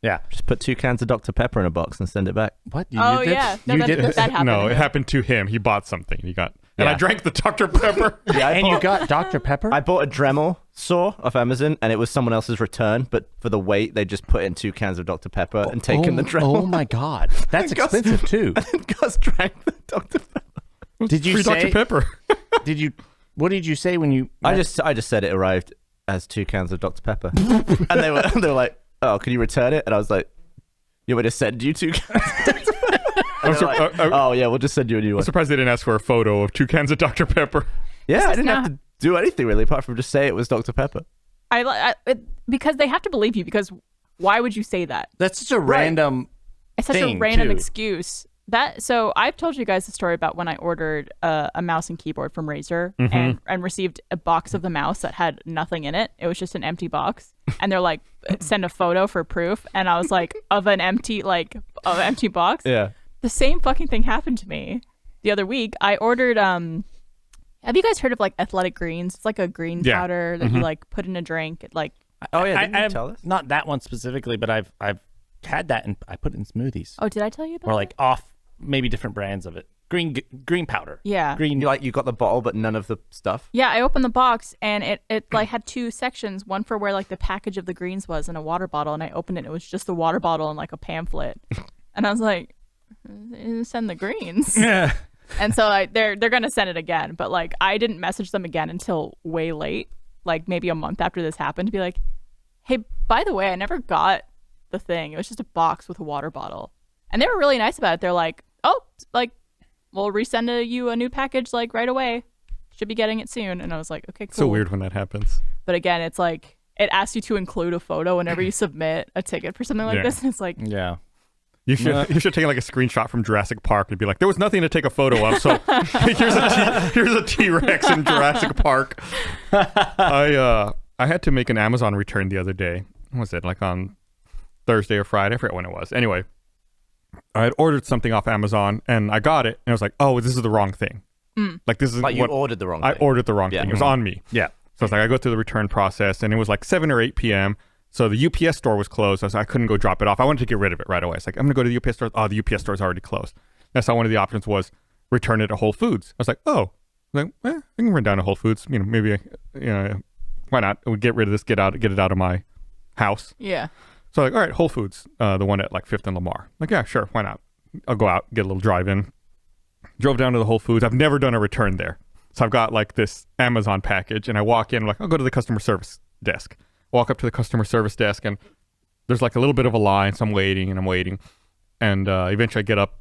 Yeah. Just put 2 cans of Dr. Pepper in a box and send it back. What? Oh, did yeah. this? No, you that- did this? that happened No, to it him. happened to him. He bought something. He got, and I Yeah. drank the Dr. Pepper. Yeah, And you got Dr. Pepper? I bought a Dremel saw off Amazon, and it was someone else's return, but for the weight, they just put in 2 cans of Dr. Pepper and taken the Dremel. Oh my God, that's Gus- expensive too. And Gus drank the Dr. Pepper. Did you Free say? Dr. Pepper. Did you? What did you say when you? I just said it arrived as 2 cans of Dr. Pepper. And they were like, oh, can you return it? And I was like, you want me to send you 2 cans of Dr. Pepper? And they're like, oh, yeah, we'll just send you a new I'm one. surprised they didn't ask for a photo of 2 cans of Dr. Pepper. Yeah, This I is didn't have not- to do anything really apart from just say it was Dr. Pepper. Because they have to believe you. Because why would you say that? That's such a random. It's such a thing, random too. excuse. So I've told you guys the story about when I ordered a mouse and keyboard from Razer and received a box of the mouse that had nothing in it. It was just an empty box, and they're like, send a photo for proof. And I was like, of an empty box. Yeah. The same fucking thing happened to me the other week. I ordered have you guys heard of like Athletic Greens? It's like a green Yeah. powder that you like put in a drink. It like Oh, yeah, didn't you I've- tell us? Not that one specifically, but I've had that and I put it in smoothies oh, did I tell you about or that? like off maybe different brands of it. Green powder. Yeah. Green. You got the bottle, but none of the stuff? Yeah, I opened the box and it like had 2 sections, one for where like the package of the greens was and a water bottle, and I opened it and it was just the water bottle and like a pamphlet. And I was like, send the greens. Yeah. And so they're gonna send it again, but like I didn't message them again until way late, like maybe a month after this happened, to be like, hey, by the way, I never got the thing. It was just a box with a water bottle. And they were really nice about it. They're like, oh, like we'll resend you a new package like right away. Should be getting it soon. And I was like, okay, cool. So weird when that happens. But again, it's like it asks you to include a photo whenever you submit a ticket for something like Yeah. this. And it's like, Yeah. You should take like a screenshot from Jurassic Park and be like, there was nothing to take a photo of, so here's a T-Rex in Jurassic Park. I had to make an Amazon return the other day. What was it, like on Thursday or Friday? I forget when it was. Anyway, I had ordered something off Amazon and I got it and I was like, oh, this is the wrong thing. Like this is Like you what ordered the wrong I thing. ordered the wrong Yeah. thing. It was on me. Yeah. So it's like I go through the return process, and it was like 7 or 8 p.m. So the UPS store was closed. So I couldn't go drop it off. I wanted to get rid of it right away. It's like, I'm going to go to the UPS store. Oh, the UPS store is already closed. That's how one of the options was return it to Whole Foods. I was like, oh, I can run down to Whole Foods. You know, maybe, why not? We get rid of this, get it out of my house. yeah. So like, all right, Whole Foods, the one at like 5th and Lamar. Like, yeah, sure, why not? I'll go out, get a little drive-in. Drove down to the Whole Foods. I've never done a return there. So I've got like this Amazon package, and I walk in, I'm like, I'll go to the customer service desk. Walk up to the customer service desk, and there's like a little bit of a line, so I'm waiting. And eventually I get up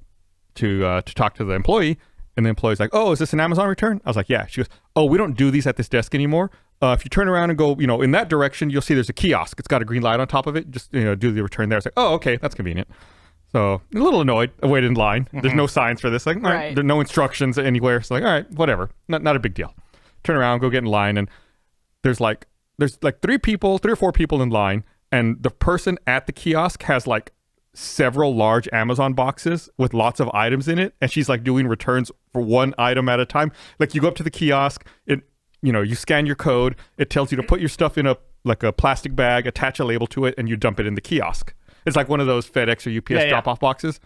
to talk to the employee, and the employee's like, oh, is this an Amazon return? I was like, yeah. She goes, oh, we don't do these at this desk anymore. If you turn around and go, in that direction, you'll see there's a kiosk. It's got a green light on top of it. Just, do the return there. It's like, oh, okay, that's convenient. So a little annoyed. I waited in line. There's no signs for this. Like, all right. Right. There's no instructions anywhere. So like, all right, whatever. Not a big deal. turn around, go get in line, and there's like 3 or 4 people in line, and the person at the kiosk has like several large Amazon boxes with lots of items in it, and she's like doing returns for one item at a time. Like you go up to the kiosk, you scan your code, it tells you to put your stuff in a plastic bag, attach a label to it, and you dump it in the kiosk. It's like one of those FedEx or UPS drop-off boxes.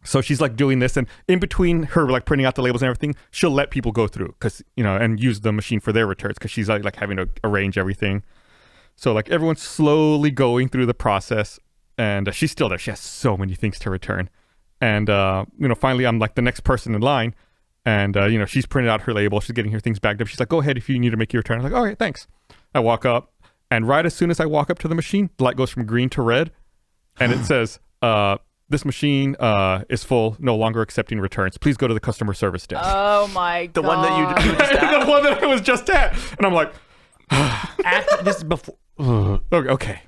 So she's like doing this, and in between her like printing out the labels and everything, she'll let people go through because and use the machine for their returns because she's like having to arrange everything. So like everyone's slowly going through the process, and she's still there. She has so many things to return, and finally I'm like the next person in line, and she's printed out her label, she's getting her things bagged up. She's like, "Go ahead if you need to make your return." I'm like, "All right, thanks." I walk up, and right as soon as I walk up to the machine, the light goes from green to red, and it says, "This machine is full, no longer accepting returns. Please go to the customer service desk." Oh my god. The one that you were just at? The one that I was just at. And I'm like, After this is before. okay.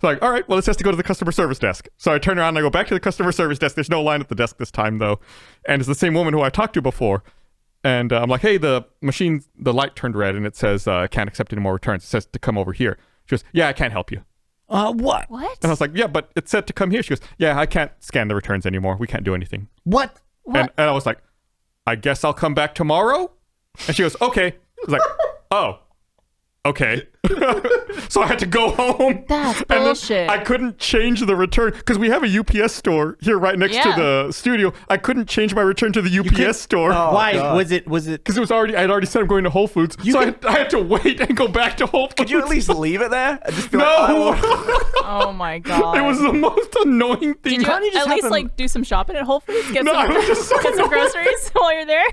So like, all right, well, it says to go to the customer service desk. So I turn around and I go back to the customer service desk. There's no line at the desk this time, though. And it's the same woman who I talked to before. And I'm like, "Hey, the light turned red and it says, can't accept any more returns. It says to come over here." She goes, "Yeah, I can't help you." What? What? And I was like, "Yeah, but it said to come here." She goes, "Yeah, I can't scan the returns anymore. We can't do anything." What? And I was like, "I guess I'll come back tomorrow?" And she goes, "Okay." I was like, "Oh, okay." So I had to go home. That's And bullshit. then I couldn't change the return because we have a UPS store here right next to Yeah. the studio. I couldn't change my return to the UPS store. Why God. was it? Because I'd already said I'm going to Whole Foods, so I had to wait and go back to Whole Foods. Could you at least leave it there? And just be No! like, Oh my god. It was the most annoying thing. Did you Can't you just at have least them- like do some shopping at Whole Foods? Get No, some, I was just so get some groceries while you're there?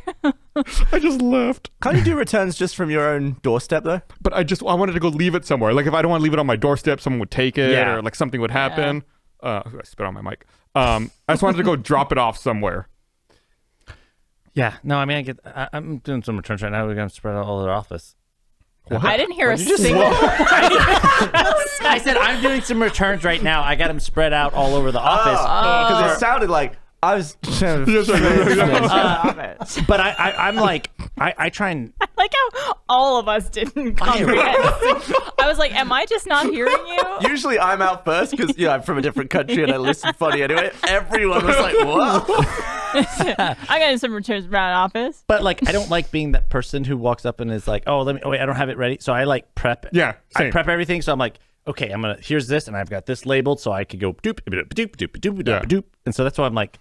I just left. Can't you do returns just from your own doorstep, though? But I wanted to go leave it somewhere. Like if I don't want to leave it on my doorstep, someone would take it, Yeah. or like something would happen. I spit on my mic. I just wanted to go drop it off somewhere. Yeah. No, I mean, I'm doing some returns right now. We're going to spread out all over the office. I didn't hear a What'd you just single. I said, I'm doing some returns right now. I got them spread out all over the office. Because it sounded like I was. But I'm like, I try and. I like how all of us didn't comprehend. I was like, am I just not hearing you? Usually I'm out first because I'm from a different country and I listen funny anyway. Everyone was like, "What?" I got some returns around office. But like, I don't like being that person who walks up and is like, "Oh, wait, I don't have it ready." So I like prep. Yeah, I same. prep everything. So I'm like, okay, here's this, and I've got this labeled, so I could go doop doop doop doop doop doop doop. And so that's why I'm like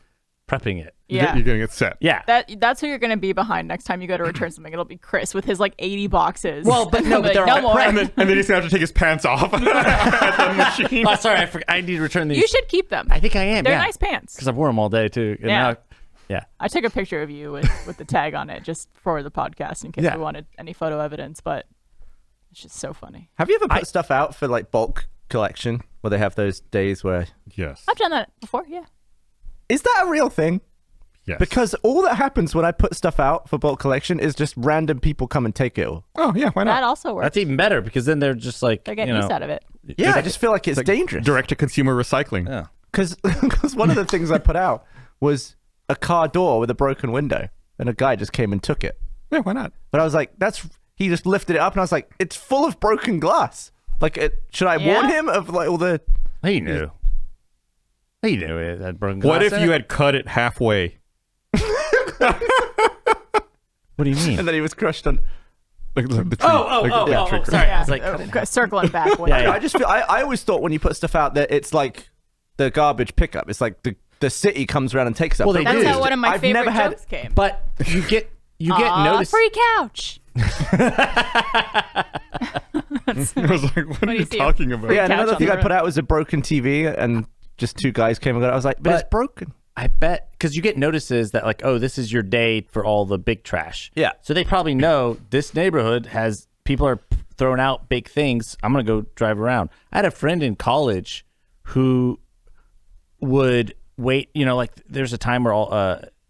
prepping it. Yeah. You're getting it set. Yeah. That's who you're gonna be behind next time you go to return something. It'll be Chris with his like 80 boxes. Well, but no, He'll be but they're no all more. And then he's gonna have to take his pants off at the machine. Oh, sorry, I need to return these. You should keep them. I think I am. They're yeah. nice pants. Because I've worn them all day too. And Yeah. now- yeah. I took a picture of you with the tag on it just for the podcast in case Yeah. we wanted any photo evidence, but it's just so funny. Have you ever put stuff out for like bulk collection where they have those days where? Yes. I've done that before, yeah. Is that a real thing? Yes. Because all that happens when I put stuff out for bulk collection is just random people come and take it all. Oh yeah, why not? That also works. That's even better because then they're just like, They're getting use out of it. Yeah, I just feel like it's dangerous. Direct to consumer recycling. Yeah. Because one of the things I put out was a car door with a broken window, and a guy just came and took it. Yeah, why not? But I was like, he just lifted it up, and I was like, it's full of broken glass. Like, should I warn him of like all the? He knew. He knew it had broken glass. What if in you it? had cut it halfway? What do you mean? And then he was crushed on. Like the tree. Oh, sorry. I was like, Circling back. Yeah. I just feel I always thought when you put stuff out that it's like the garbage pickup. It's like the city comes around and takes it. Well, they That's do. how one of my I've favorite never had- jokes came. But you get noticed. Free couch. I was like, what are you you see? talking about? Yeah, and couch another on thing the I put road. out was a broken TV, and just two guys came and got it. I was like, but it's But- broken. I bet because you get notices that like, oh, this is your day for all the big trash. Yeah. So they probably know this neighborhood has people are throwing out big things. I'm gonna go drive around. I had a friend in college who would wait. You know, like there's a time where all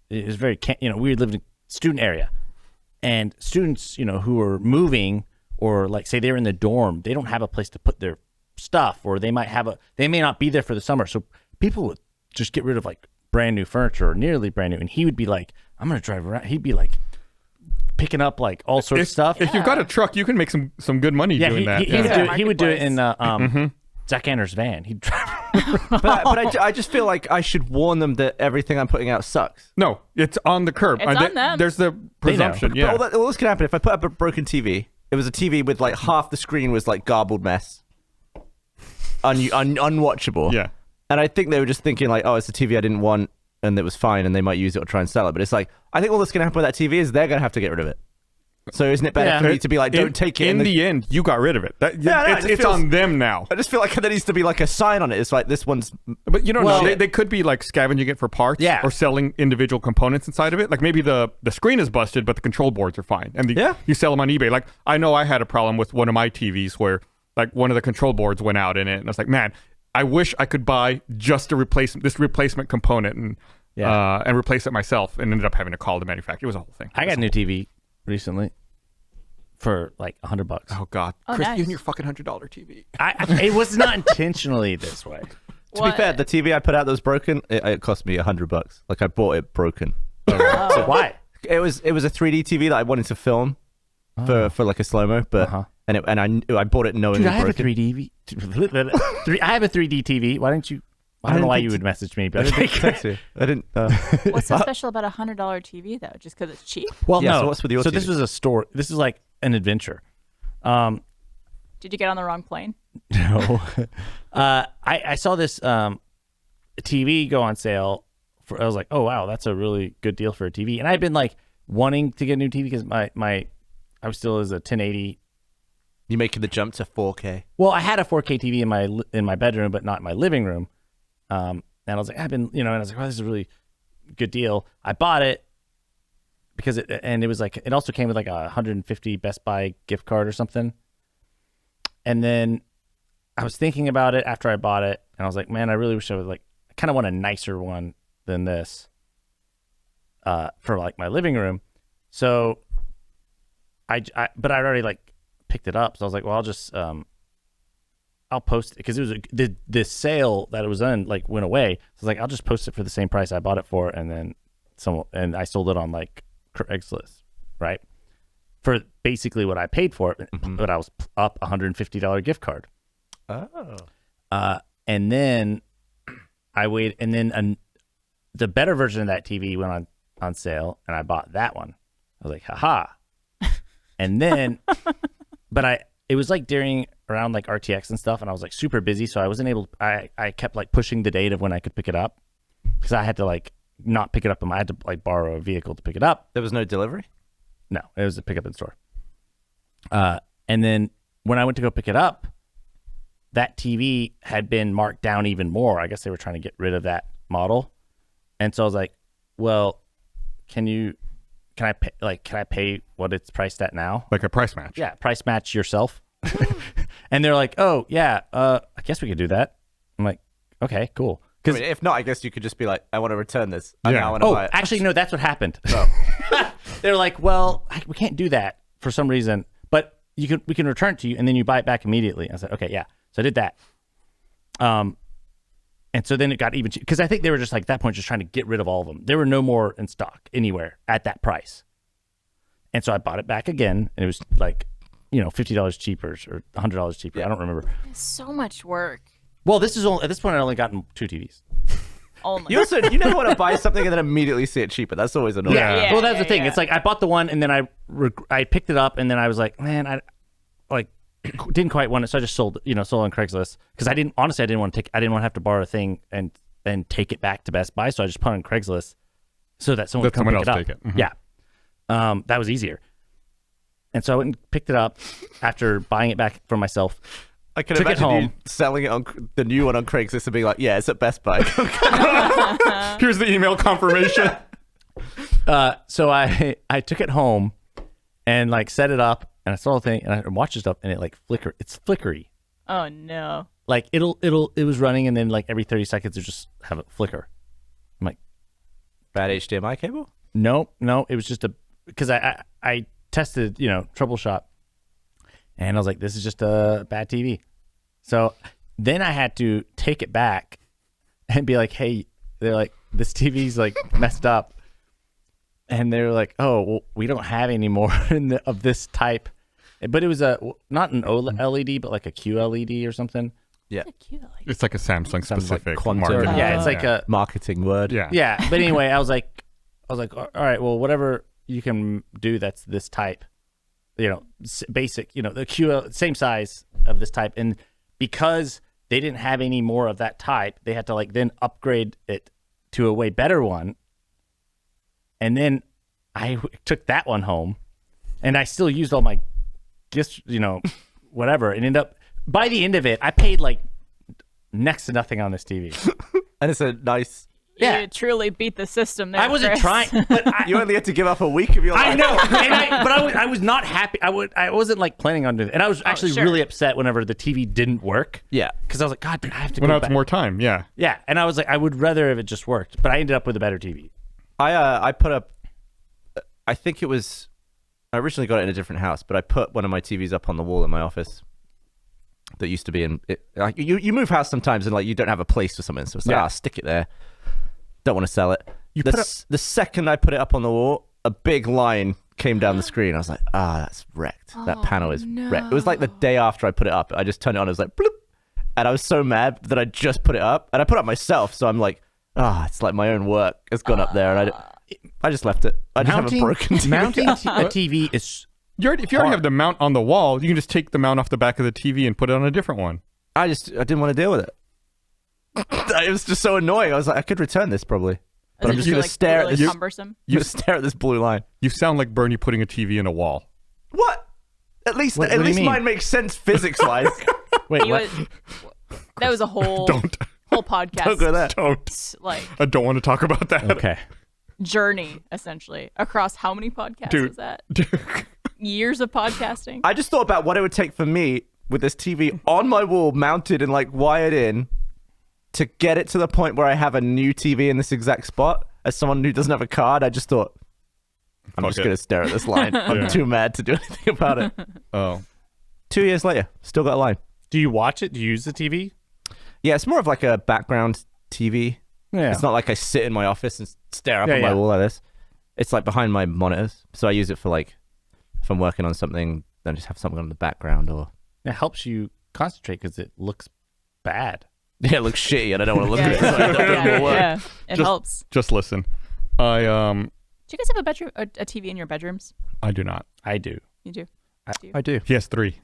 it was very we lived in a student area, and students who are moving or like say they're in the dorm, they don't have a place to put their stuff, or they may not be there for the summer. So people would just get rid of like brand new furniture or nearly brand new, and he would be like, I'm gonna drive around. He'd be like picking up like all sorts of stuff. If you've got a truck, you can make some good money doing that. He would do it in Zach Ander's van. He'd drive. but I just feel like I should warn them that everything I'm putting out sucks. No, it's on the curb. It's on them. There's the presumption. Yeah. But all this can happen if I put up a broken TV. It was a TV with like half the screen was like garbled mess, unwatchable. Yeah. And I think they were just thinking like, oh, it's a TV I didn't want, and it was fine, and they might use it or try and sell it. But it's like, I think all that's gonna happen with that TV is they're gonna have to get rid of it. So isn't it better for me to be like, don't take it? In the end, you got rid of it. It's on them now. I just feel like there needs to be like a sign on it. It's like this one's. But you don't know. They could be like scavenging it for parts, Yeah. or selling individual components inside of it. Like maybe the screen is busted, but the control boards are fine, and you sell them on eBay. Like I know I had a problem with one of my TVs where like one of the control boards went out in it, and I was like, man, I wish I could buy just a replacement component and replace it myself, and ended up having to call the manufacturer. It was a whole thing. I got a new TV recently for like $100. Oh God, Oh, Chris, nice. you and your fucking $100 TV. It was not intentionally this way. To be fair, the TV I put out that was broken, it cost me $100. Like I bought it broken. So why? It was a 3D TV that I wanted to film for like a slow mo, but and I bought it knowing Dude, it I have a broken. 3D. I have a 3D TV. Why didn't you? I don't know why you would message me, but I didn't. What's so special about a $100 TV though? Just because it's cheap? well, Yeah, no. so what's with your so TV? this was a store. This is like an adventure. Did you get on the wrong plane? No. I saw this TV go on sale. I was like, oh wow, that's a really good deal for a TV. And I've been like wanting to get a new TV because I was still as a 1080. You making the jump to 4K? Well, I had a 4K TV in my bedroom, but not in my living room. And I was like, and I was like, oh, this is a really good deal. I bought it because it was like, it also came with like a 150 Best Buy gift card or something. And then I was thinking about it after I bought it, and I was like, man, I really wish I kind of want a nicer one than this, for like my living room. So but I already like picked it up. So I was like, well, I'll just, I'll post it because it was the sale that it was on like went away. So I was like, I'll just post it for the same price I bought it for, and then and I sold it on like Craigslist, right? For basically what I paid for it, but I was up $150 gift card. Oh. And then I waited, and then the better version of that TV went on sale, and I bought that one. I was like, haha. And then, it was like around like RTX and stuff, and I was like super busy, so I wasn't able. I kept like pushing the date of when I could pick it up because I had to like not pick it up, and I had to like borrow a vehicle to pick it up. There was no delivery? No, it was a pick up in store. And then when I went to go pick it up, that TV had been marked down even more. I guess they were trying to get rid of that model, and so I was like, well, can I pay what it's priced at now? Like a price match. Yeah, price match yourself. And they're like, oh yeah, I guess we could do that. I'm like, okay, cool. I mean, if not, I guess you could just be like, I want to return this. I now want to Oh, buy it. actually, no, that's what happened. Oh. They're like, well, we can't do that for some reason, but we can return it to you, and then you buy it back immediately. I said, okay, yeah. So I did that. And so then it got even cheaper because I think they were just like at that point just trying to get rid of all of them. There were no more in stock anywhere at that price. And so I bought it back again, and it was like, $50 cheaper or $100 cheaper. Yeah. I don't remember. It's so much work. Well, at this point I only gotten 2 TVs. Only. You never want to buy something and then immediately see it cheaper. That's always annoying. Yeah. Well, that's the thing. It's like I bought the one, and then I picked it up, and then I was like, man, I like didn't quite want it, so I just sold on Craigslist because I didn't want to have to borrow a thing and take it back to Best Buy, so I just put it on Craigslist so that someone would come pick it up. Take it. Mm-hmm. Yeah, that was easier. And so I went and picked it up after buying it back for myself. I can Took it imagine you home. selling it on the new one on Craigslist and being like, yeah, it's at Best Buy. Here's the email confirmation. So I took it home and like set it up, and I saw the thing, and I watched the stuff, and it like it's flickery. Oh no. Like it was running, and then like every 30 seconds it just have it flicker. I'm like, Bad HDMI cable? no, it was just because I tested, troubleshot, and I was like, this is just a bad TV. So then I had to take it back and be like, hey, they're like, this TV's like messed up. and they were like, "Oh, well, we don't have any more of this type." But it was not an OLED, but like a QLED or something. Yeah. It's like a Samsung specific quantum. marketing. Yeah, it's like a marketing word. Yeah. yeah. But anyway, I was like, all right, well, whatever you can do that's this type, basic, the QL same size of this type, and because they didn't have any more of that type, they had to like then upgrade it to a way better one, and then I took that one home, and I still used all my gifts, whatever, and ended up by the end of it, I paid like next to nothing on this TV. And it's a nice. Yeah, you truly beat the system there. I wasn't Chris. trying, but You only had to give up a week of your life. I know, but I was not happy. I wasn't like planning on doing it, and I was actually really upset whenever the TV didn't work. Yeah, because I was like, God, I have to. Well, go now it's back. more time. Yeah. Yeah, and I was like, I would rather if it just worked, but I ended up with a better TV. I put up. I think it was. I originally got it in a different house, but I put one of my TVs up on the wall in my office. That used to be in. You move house sometimes and like you don't have a place for something, so it's like stick it there. Don't want to sell it. The second I put it up on the wall, a big line came down the screen. I was like, that's wrecked. That panel is wrecked. It was like the day after I put it up. I just turned it on. It was like, bloop. And I was so mad that I just put it up. And I put it up myself. So I'm like, it's like my own work has gone up there. And I just left it. I just have a broken TV. Mounting a TV is If you already have the mount on the wall, you can just take the mount off the back of the TV and put it on a different one. I didn't want to deal with it. It was just so annoying. I was like, I could return this probably. But I'm just going to stare at this. Cumbersome? You stare at this blue line. You sound like Bernie putting a TV in a wall. What? At least What do you mean? mine makes sense physics-wise. wait. He What? That was a whole podcast. Don't go there. Don't. Like I don't want to talk about that. Okay. journey essentially across how many podcasts Dude. is that? Years of podcasting. I just thought about what it would take for me with this TV on my wall, mounted and like wired in, to get it to the point where I have a new TV in this exact spot. As someone who doesn't have a card, I just thought, I'm just going to stare at this line. I'm too mad to do anything about it. Oh. 2 years later, still got a line. Do you watch it? Do you use the TV? Yeah, it's more of like a background TV. Yeah. It's not like I sit in my office and stare up at my wall like this. It's like behind my monitors. So I use it for like, if I'm working on something, then just have something on the background or... It helps you concentrate because it looks bad. Yeah, it looks shitty and I don't want to look at it. So I don't do more work. It helps. Just listen. Do you guys have a bedroom, a TV in your bedrooms? I do not. I do. You do. I do. He has 3.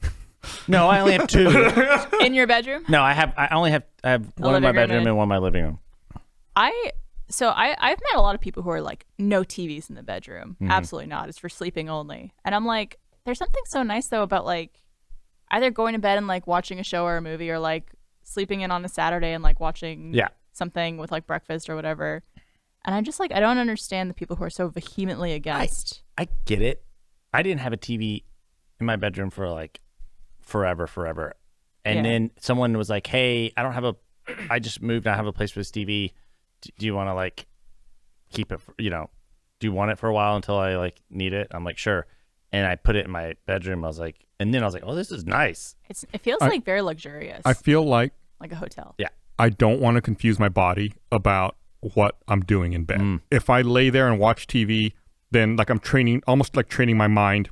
No, I only have 2. In your bedroom? No, I have one in my bedroom and one in my living room. I've met a lot of people who are like, no TVs in the bedroom. Absolutely not. It's for sleeping only. And I'm like, there's something so nice though about like either going to bed and like watching a show or a movie, or like sleeping in on a Saturday and like watching something with like breakfast or whatever. And I'm just like, I don't understand the people who are so vehemently against. I get it. I didn't have a TV in my bedroom for like forever. And then someone was like, hey, I just moved. I have a place for this TV. Do you want to like keep it, do you want it for a while until I like need it? I'm like, sure. And I put it in my bedroom. I was like, oh, this is nice. It feels like very luxurious. I feel like a hotel. Yeah. I don't want to confuse my body about what I'm doing in bed. If I lay there and watch TV, then like I'm almost like training my mind.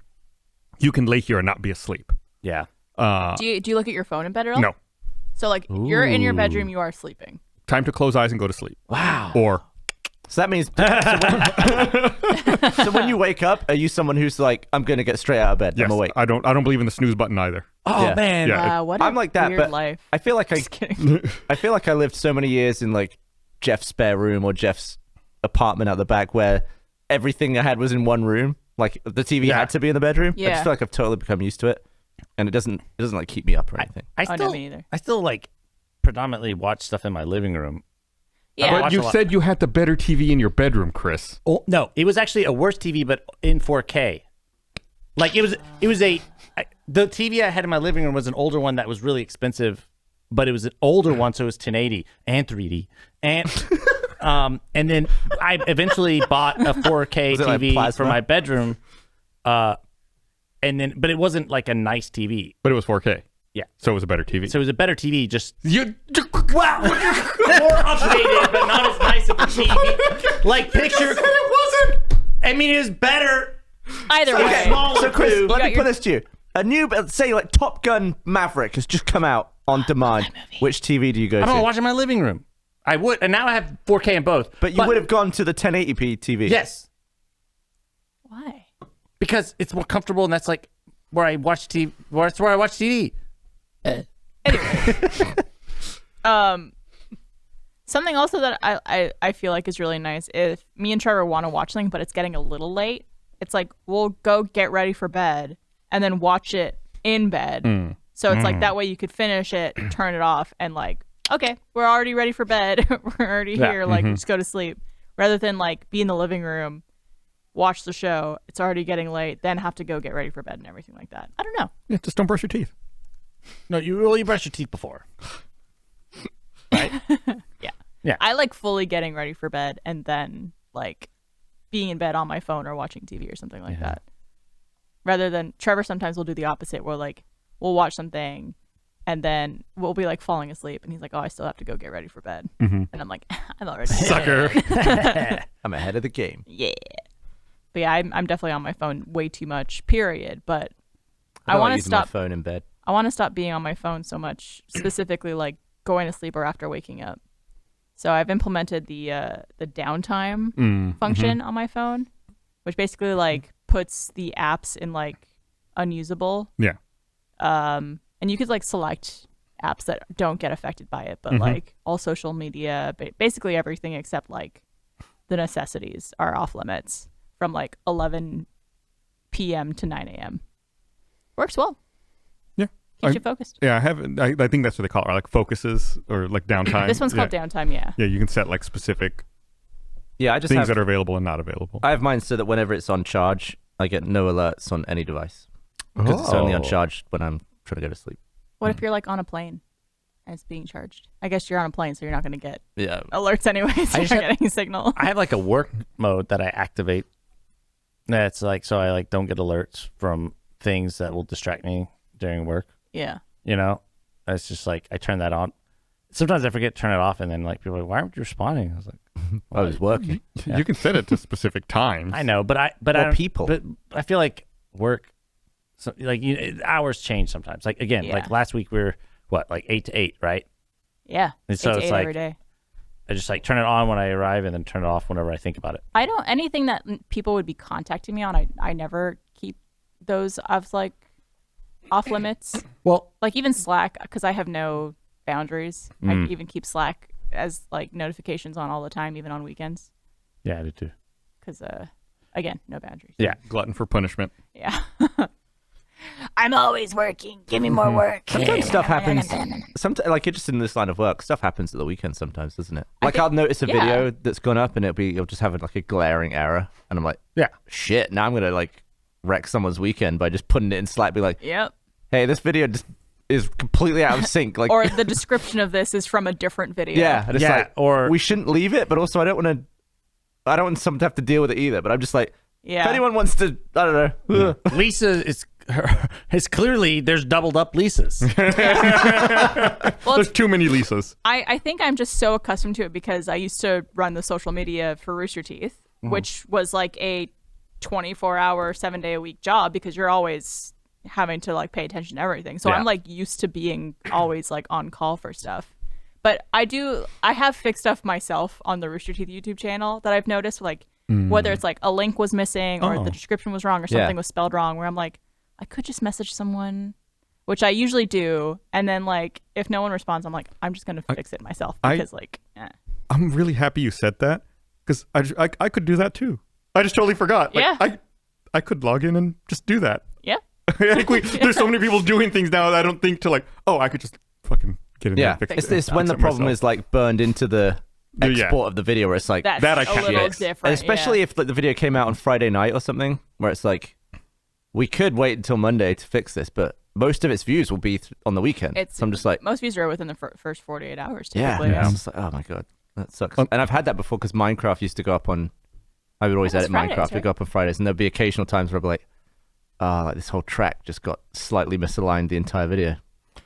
You can lay here and not be asleep. Yeah. Do you look at your phone in bed at all? No. So like you're in your bedroom, you are sleeping. Time to close eyes and go to sleep. Wow. Or So that means... So when you wake up, are you someone who's like, I'm going to get straight out of bed? yes, I'm awake. I don't believe in the snooze button either. Oh, Yeah. man. Yeah. What a I'm like that, weird but life. I feel like Just kidding. I feel like I lived so many years in like Jeff's spare room or Jeff's apartment out the back where everything I had was in one room. Like the TV had to be in the bedroom. I Yeah. just feel like I've totally become used to it, and it doesn't like keep me up or anything. No, me neither. I still like predominantly watch stuff in my living room. Yeah. But watch you a lot. said you had the better TV in your bedroom, Chris. Oh, no, it was actually a worse TV, but in 4K. Like the TV I had in my living room was an older one that was really expensive, but it was an older one, so it was 1080 and 3D. And then I eventually bought a 4K Was it like TV for plasma? my bedroom. But it wasn't like a nice TV. But it was 4K. Yeah. So it was a better TV. So it was a better TV, just Wow. more updated, but not as nice of a TV. Like picture. it wasn't. I mean, it was better. Either way. Okay, Smaller so Chris, food. let me got put your- this to you. A new, say, like Top Gun Maverick has just come out on demand. Which TV do you go I don't to? watch it in my living room. I would, and now I have 4K in both. But you would have gone to the 1080p TV. Yes, Why? because it's more comfortable, and that's like where I watch TV. That's where I watch TV. Something also that I feel like is really nice, if me and Trevor want to watch something but it's getting a little late, it's like we'll go get ready for bed and then watch it in bed. So it's like that way you could finish it, turn it off, and like, okay, we're already ready for bed. We're already here. Like, just go to sleep. Rather than like be in the living room, watch the show, it's already getting late, then have to go get ready for bed and everything like that. I don't know. Yeah, just don't brush your teeth. No, you brush your teeth before. Right? Yeah. I like fully getting ready for bed and then like being in bed on my phone or watching TV or something like that. Rather than Trevor sometimes will do the opposite where like we'll watch something and then we'll be like falling asleep and he's like, oh, I still have to go get ready for bed. And I'm like, I'm already Sucker. I'm ahead of the game. Yeah. But yeah, I'm definitely on my phone way too much, period. But I don't want like to using stop. my phone in bed. I want to stop being on my phone so much, specifically like going to sleep or after waking up. So I've implemented the downtime function on my phone, which basically like puts the apps in like unusable. Yeah. And you could like select apps that don't get affected by it, but like all social media, basically everything except like the necessities are off limits from like 11 p.m. to 9 a.m. Works well. Yeah. Keeps you focused. Yeah, I haven't. I think that's what they call it, or like focuses or like downtime. This one's called downtime, yeah. Yeah, you can set like specific Yeah, I just things have, that are available and not available. I have mine so that whenever it's on charge, I get no alerts on any device. Because it's only on charge when I'm trying to go to sleep. What if you're like on a plane and it's being charged? I guess you're on a plane, so you're not going to get Yeah. alerts anyways. You're just not have- getting signal. I have like a work mode that I activate. That's like so I like don't get alerts from things that will distract me during work. Yeah. You know, it's just like I turn that on. Sometimes I forget to turn it off, and then like people are like, "Why aren't you responding?" I was like, I was working. You can set it to specific times. "I know, but I Or don't- people. But I feel like work, so, like hours change sometimes. Like again, Yeah. like last week we were what like 8 to 8, right? Yeah. And so 8 to it's 8 like- every day. I just like turn it on when I arrive, and then turn it off whenever I think about it. I don't, anything that people would be contacting me on, I never keep those of like off limits. Well, Like even Slack, because I have no boundaries. I even keep Slack as like notifications on all the time, even on weekends. yeah, I do too. Because, again, no boundaries. Yeah, Glutton for punishment. Yeah. I'm always working. Give me more work. Sometimes stuff happens. Sometimes, like just in this line of work, stuff happens at the weekend sometimes, doesn't it? Like I'll notice a video that's gone up and it'll just have like a glaring error, and I'm like, yeah. shit. Now I'm gonna like wreck someone's weekend by just putting it in Slack. Be like, Yep. hey, this video just is completely out of sync. Like, Or the description of this is from a different video. yeah, and it's Yeah, like, or- we shouldn't leave it, but also I don't want someone to have to deal with it either. But I'm just like, Yeah. if anyone wants to, I don't know. Lisa is clearly there's doubled up Lisas. Well, There's too many Lisas. I think I'm just so accustomed to it because I used to run the social media for Rooster Teeth, which was like a 24-hour, 7-day-a-week job because you're always having to like pay attention to everything. So Yeah. I'm like used to being always like on call for stuff. But I have fixed stuff myself on the Rooster Teeth YouTube channel that I've noticed, like whether it's like a link was missing or the description was wrong or something was spelled wrong, where I'm like, I could just message someone, which I usually do, and then like if no one responds, I'm like, I'm just gonna fix it myself because I'm really happy you said that because I could do that too. I just totally forgot. Like, Yeah. I could log in and just do that. yeah. I think there's so many people doing things now that I don't think to like, oh, I could just fucking get in there Yeah, and fix it's it. this when the Fix it problem myself. is like burned into the Yeah. export of the video, where it's like, That's That I a can't little fix. different. and especially yeah. if like the video came out on Friday night or something, where it's like, we could wait until Monday to fix this, but most of its views will be on the weekend. So I'm just like, most views are within the first 48 hours. yeah, Typically. it's just like, oh my god, that sucks. And I've had that before because Minecraft used to go up on. I would always That was edit Fridays, Minecraft. It'd right? go up on Fridays, and there'd be occasional times where I'd be like, like this whole track just got slightly misaligned the entire video.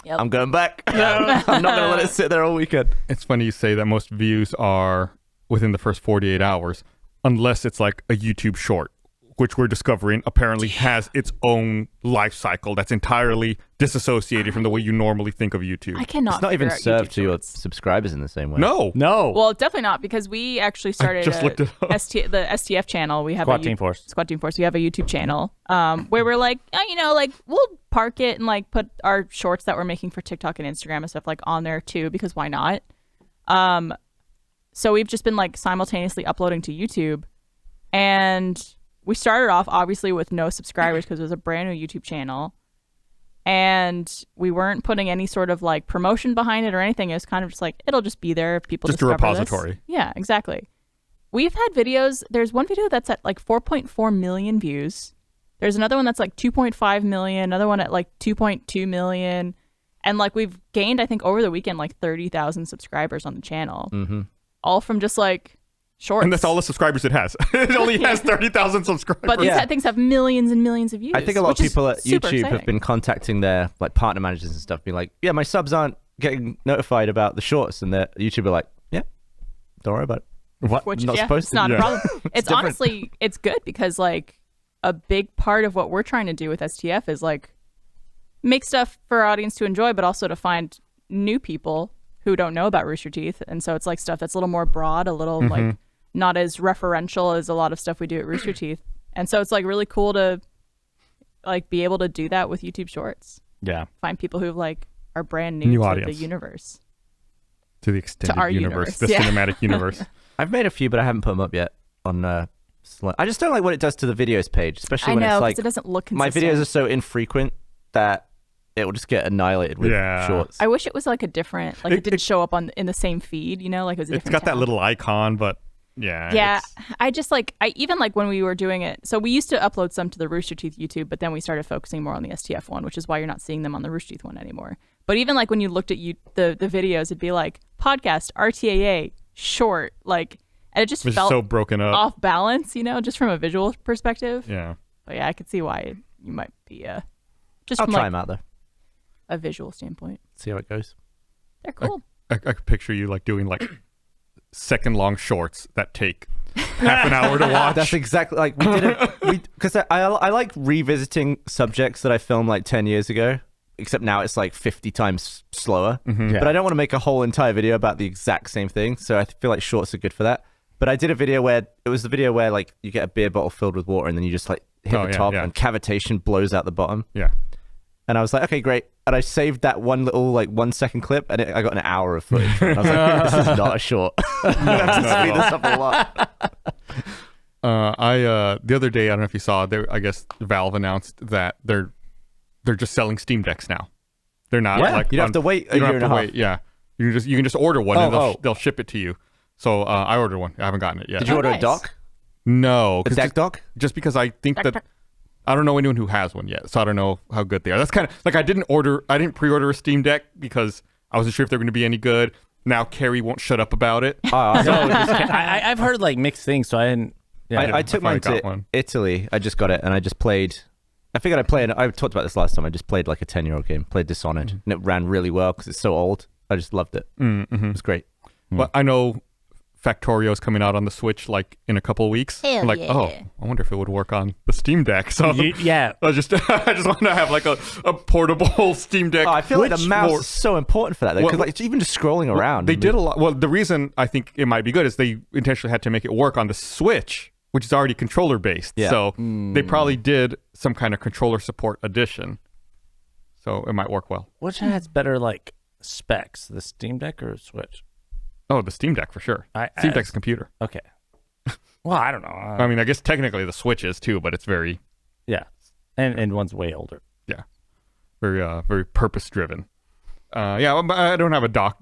Yep. I'm going back. No, I'm not gonna let it sit there all weekend. It's funny you say that most views are within the first 48 hours. unless it's like a YouTube short, which we're discovering apparently has its own life cycle that's entirely disassociated from the way you normally think of YouTube. I cannot. It's not even figure out served YouTube to your shorts. subscribers in the same way. No. Well, definitely not, because we actually started just looked it up. the STF channel. We have Squad a Team Force. Squad Team Force. We have a YouTube channel where we're like, like we'll park it and like put our shorts that we're making for TikTok and Instagram and stuff like on there too, because why not? So we've just been like simultaneously uploading to YouTube, and we started off obviously with no subscribers because it was a brand new YouTube channel, and we weren't putting any sort of like promotion behind it or anything. It was kind of just like, it'll just be there if people Just a discover this. repository. Yeah, exactly. We've had videos. There's one video that's at like 4.4 million views. There's another one that's like 2.5 million, another one at like 2.2 million. And like we've gained, I think over the weekend, like 30,000 subscribers on the channel. Mm-hmm. All from just like shorts. And that's all the subscribers it has. It only has 30,000 subscribers. But these things have millions and millions of views. I think a lot of which is people at super YouTube exciting. have been contacting their like partner managers and stuff, being like, "Yeah, my subs aren't getting notified about the shorts," and the YouTube are like, "Yeah, don't worry about it." What? Which, Not yeah, supposed it's to. not Yeah. a problem. It's different. honestly, it's good because like a big part of what we're trying to do with STF is like make stuff for our audience to enjoy, but also to find new people who don't know about Rooster Teeth. And so it's like stuff that's a little more broad, a little like not as referential as a lot of stuff we do at Rooster Teeth. And so it's like really cool to like be able to do that with YouTube Shorts. Yeah. Find people who like are brand new, New to audience. the universe. To the extended our universe, universe, the yeah. cinematic universe. I've made a few, but I haven't put them up yet on. I just don't like what it does to the videos page, especially I when know, it's 'cause like it doesn't look my consistent. videos are so infrequent that it will just get annihilated with Yeah. shorts. I wish it was like a different, like it, It- didn't it- show up in the same feed, you know, like it was a It's different got that tab. little icon, but yeah. Yeah, it's- I just like, I even like when we were doing it, so we used to upload some to the Rooster Teeth YouTube, but then we started focusing more on the STF one, which is why you're not seeing them on the Rooster Teeth one anymore. But even like when you looked at the videos, it'd be like podcast, RTAA, short, like, and it just It's felt so broken up. off balance, you know, just from a visual perspective. Yeah. But yeah, I could see why you might be just I'll from try like them out though. a visual standpoint. See how it goes. They're cool. I could picture you like doing like second long shorts that take half an hour to watch. That's exactly like we did it. Because I like revisiting subjects that I filmed like 10 years ago, except now it's like 50 times slower. Mm-hmm. Yeah. But I don't want to make a whole entire video about the exact same thing, so I feel like shorts are good for that. But I did a video where it was the video where like you get a beer bottle filled with water and then you just like hit Oh, the yeah, top yeah. and cavitation blows out the bottom. Yeah. And I was like, okay, great. And I saved that one little like 1 second clip, and I got an hour of footage. And I was like, this is not a short. I have to speed this up a lot. The other day, I don't know if you saw, I guess Valve announced that they're just selling Steam Decks now. They're not Yeah, like you don't have to wait a you don't year have and to a half. wait. Yeah, you can just order one and Oh. they'll ship it to you. So I ordered one. I haven't gotten it yet. Did you order nice. a dock? No, A 'cause deck dock? just because I think Dock, that dock. I don't know anyone who has one yet, so I don't know how good they are. That's kind of like I didn't pre-order a Steam Deck because I wasn't sure if they're going to be any good. Now Carrie won't shut up about it. Oh, I know. I've heard like mixed things, so I didn't. Yeah, I took finally mine got to one. Italy. I just got it, and I just played. I figured I'd play, and I talked about this last time. I just played like a 10-year-old game, played Dishonored, and it ran really well because it's so old. I just loved it. Mm-hmm. It was great. But I know Factorio's coming out on the Switch like in a couple of weeks. Hell I'm like, yeah. oh, I wonder if it would work on the Steam Deck. So yeah. I just want to have like a portable Steam Deck. Oh, I feel like the which mouse for- is so important for that, because Well, like it's even just scrolling around. They did a lot. Well, the reason I think it might be good is they intentionally had to make it work on the Switch, which is already controller based. Yeah. So they probably did some kind of controller support addition. So it might work well. Which has better like specs, the Steam Deck or Switch? Oh, the Steam Deck for sure. I- Steam Deck's a computer. Okay. Well, I don't know. I mean, I guess technically the Switch is too, but it's very, Yeah, and one's way older. very purpose driven. Yeah, but I don't have a dock.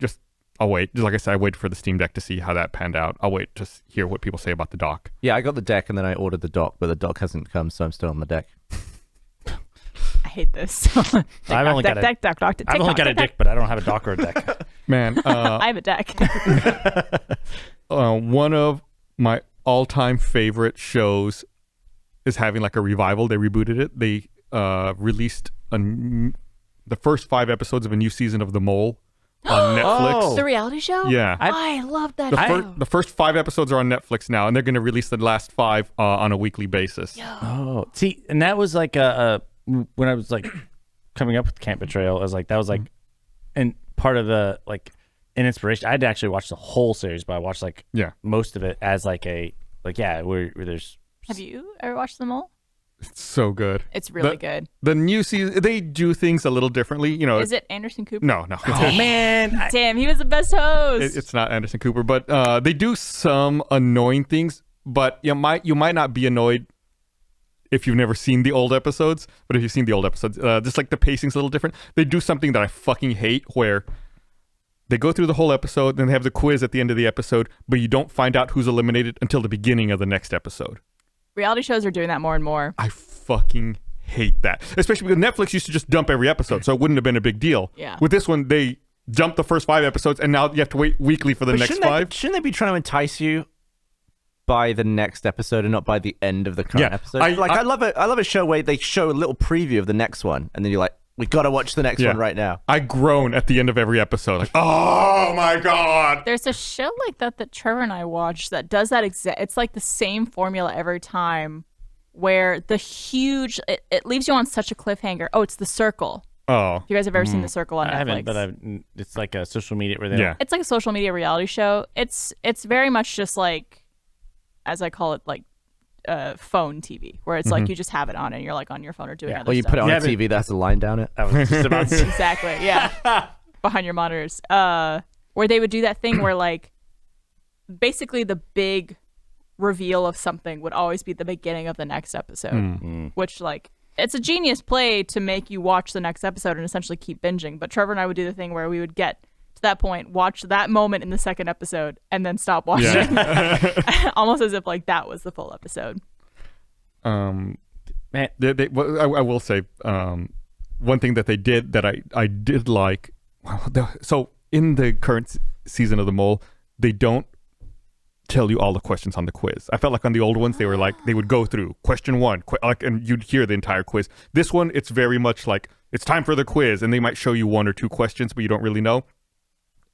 I'll wait. Just like I said, I waited for the Steam Deck to see how that panned out. I'll wait to hear what people say about the dock. Yeah, I got the deck, and then I ordered the dock, but the dock hasn't come, so I'm still on the deck. I hate this. I've only got a dick, but I don't have a dock or a deck. Man, I have a deck. one of my all-time favorite shows is having like a revival. They rebooted it. They released the first 5 episodes of a new season of The Mole, on Netflix. Oh. The reality show? Yeah. I love that The, show. the first 5 episodes are on Netflix now, and they're going to release the last 5 on a weekly basis. Oh, see, and that was like when I was like coming up with Camp Betrayal, I was like, that was like, and part of the like an inspiration. I had to actually watch the whole series, but I watched like most of it as like where there's. Have you ever watched them all? It's so good. It's really good. The new season, they do things a little differently. You know, Is it Anderson Cooper? No. Oh man, Damn, he was the best host. It's not Anderson Cooper, but they do some annoying things. But you might not be annoyed if you've never seen the old episodes. But if you've seen the old episodes, just like the pacing's a little different. They do something that I fucking hate, where they go through the whole episode, then they have the quiz at the end of the episode, but you don't find out who's eliminated until the beginning of the next episode. Reality shows are doing that more and more. I fucking hate that. Especially because Netflix used to just dump every episode, so it wouldn't have been a big deal. Yeah. With this one, they dumped the first 5 episodes, and now you have to wait weekly for the next 5. Shouldn't they be trying to entice you by the next episode and not by the end of the current episode? I love it. I love a show where they show a little preview of the next one, and then you're like, we gotta watch the next one right now. I groan at the end of every episode, like, oh my god. There's a show like that Trevor and I watched that does that it's like the same formula every time, where the huge it leaves you on such a cliffhanger. Oh, it's The Circle. Oh. If you guys have ever seen The Circle on Netflix? I haven't, but it's like a social media where they It's like a social media reality show. It's very much just like, as I call it, like phone TV, where it's like you just have it on and you're like on your phone or doing other Well, you stuff. put it on a TV that has a line down it. I was just about to Exactly, yeah. Behind your monitors. Where they would do that thing where like basically the big reveal of something would always be the beginning of the next episode. Which like it's a genius play to make you watch the next episode and essentially keep binging. But Trevor and I would do the thing where we would get to that point, watch that moment in the second episode, and then stop watching. Almost as if like that was the full episode. Man, I will say one thing that they did that I did like. So in the current season of The Mole, they don't tell you all the questions on the quiz. I felt like on the old ones, they were like, they would go through question 1, and you'd hear the entire quiz. This one, it's very much like, it's time for the quiz, and they might show you 1 or 2 questions, but you don't really know.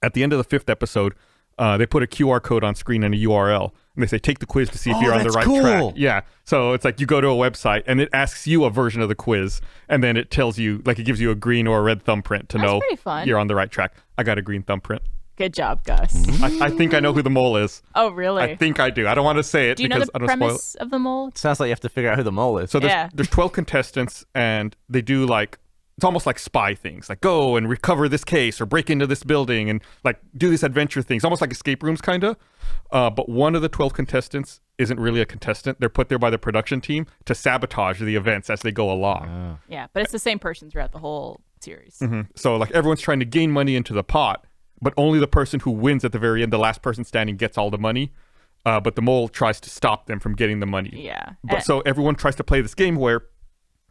At the end of the 5th episode, they put a QR code on screen and a URL, and they say, take the quiz to see if you're on the right track. Yeah. So it's like you go to a website, and it asks you a version of the quiz, and then it tells you, like it gives you a green or a red thumbprint to know pretty fun. you're on the right track. I got a green thumbprint. Good job, Gus. I think I know who the mole is. Oh, really? I think I do. I don't want to say it Do you know because the I don't spoil it. premise of The Mole? Sounds like you have to figure out who the mole is. So there's 12 contestants, and they do like, it's almost like spy things, like go and recover this case or break into this building and like do these adventure things, almost like escape rooms kind of. But one of the 12 contestants isn't really a contestant. They're put there by the production team to sabotage the events as they go along. Yeah, but it's the same person throughout the whole series. So like everyone's trying to gain money into the pot, but only the person who wins at the very end, the last person standing, gets all the money. But the mole tries to stop them from getting the money. Yeah. But so everyone tries to play this game where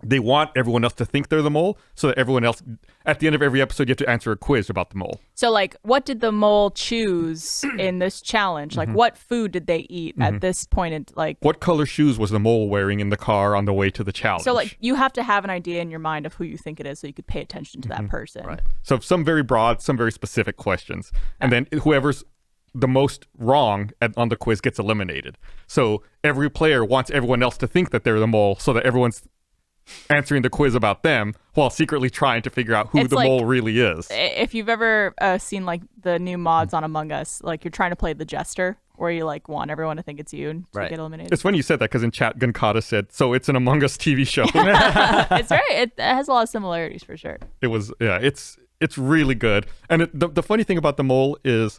they want everyone else to think they're the mole, so that everyone else, at the end of every episode, you have to answer a quiz about the mole. So, like, what did the mole choose in this challenge? Like, what food did they eat at this point? In, like, What color shoes was the mole wearing in the car on the way to the challenge? so, like, you have to have an idea in your mind of who you think it is, so you could pay attention to that person. Right. So some very broad, some very specific questions. And then whoever's the most wrong on the quiz gets eliminated. So every player wants everyone else to think that they're the mole, so that everyone's answering the quiz about them while secretly trying to figure out who It's the like- mole really is. If you've ever seen like the new mods on Among Us, like you're trying to play the jester, where you like want everyone to think it's you and to Right. get eliminated. It's funny you said that because in chat, Gunkata said, so it's an Among Us TV show. It has a lot of similarities for sure. It was, yeah, it's really good. And the funny thing about the mole is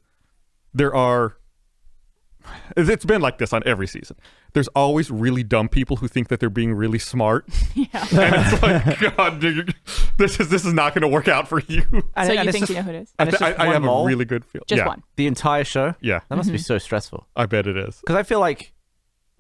it's been like this on every season. There's always really dumb people who think that they're being really smart. Yeah. And it's like, God, dude, this is not going to work out for you. And So and you it's think just- you know who it is? and it's just I one have mole? a really good feel. Just yeah. one. The entire show? Yeah, That must be so stressful. I bet it is. Because I feel like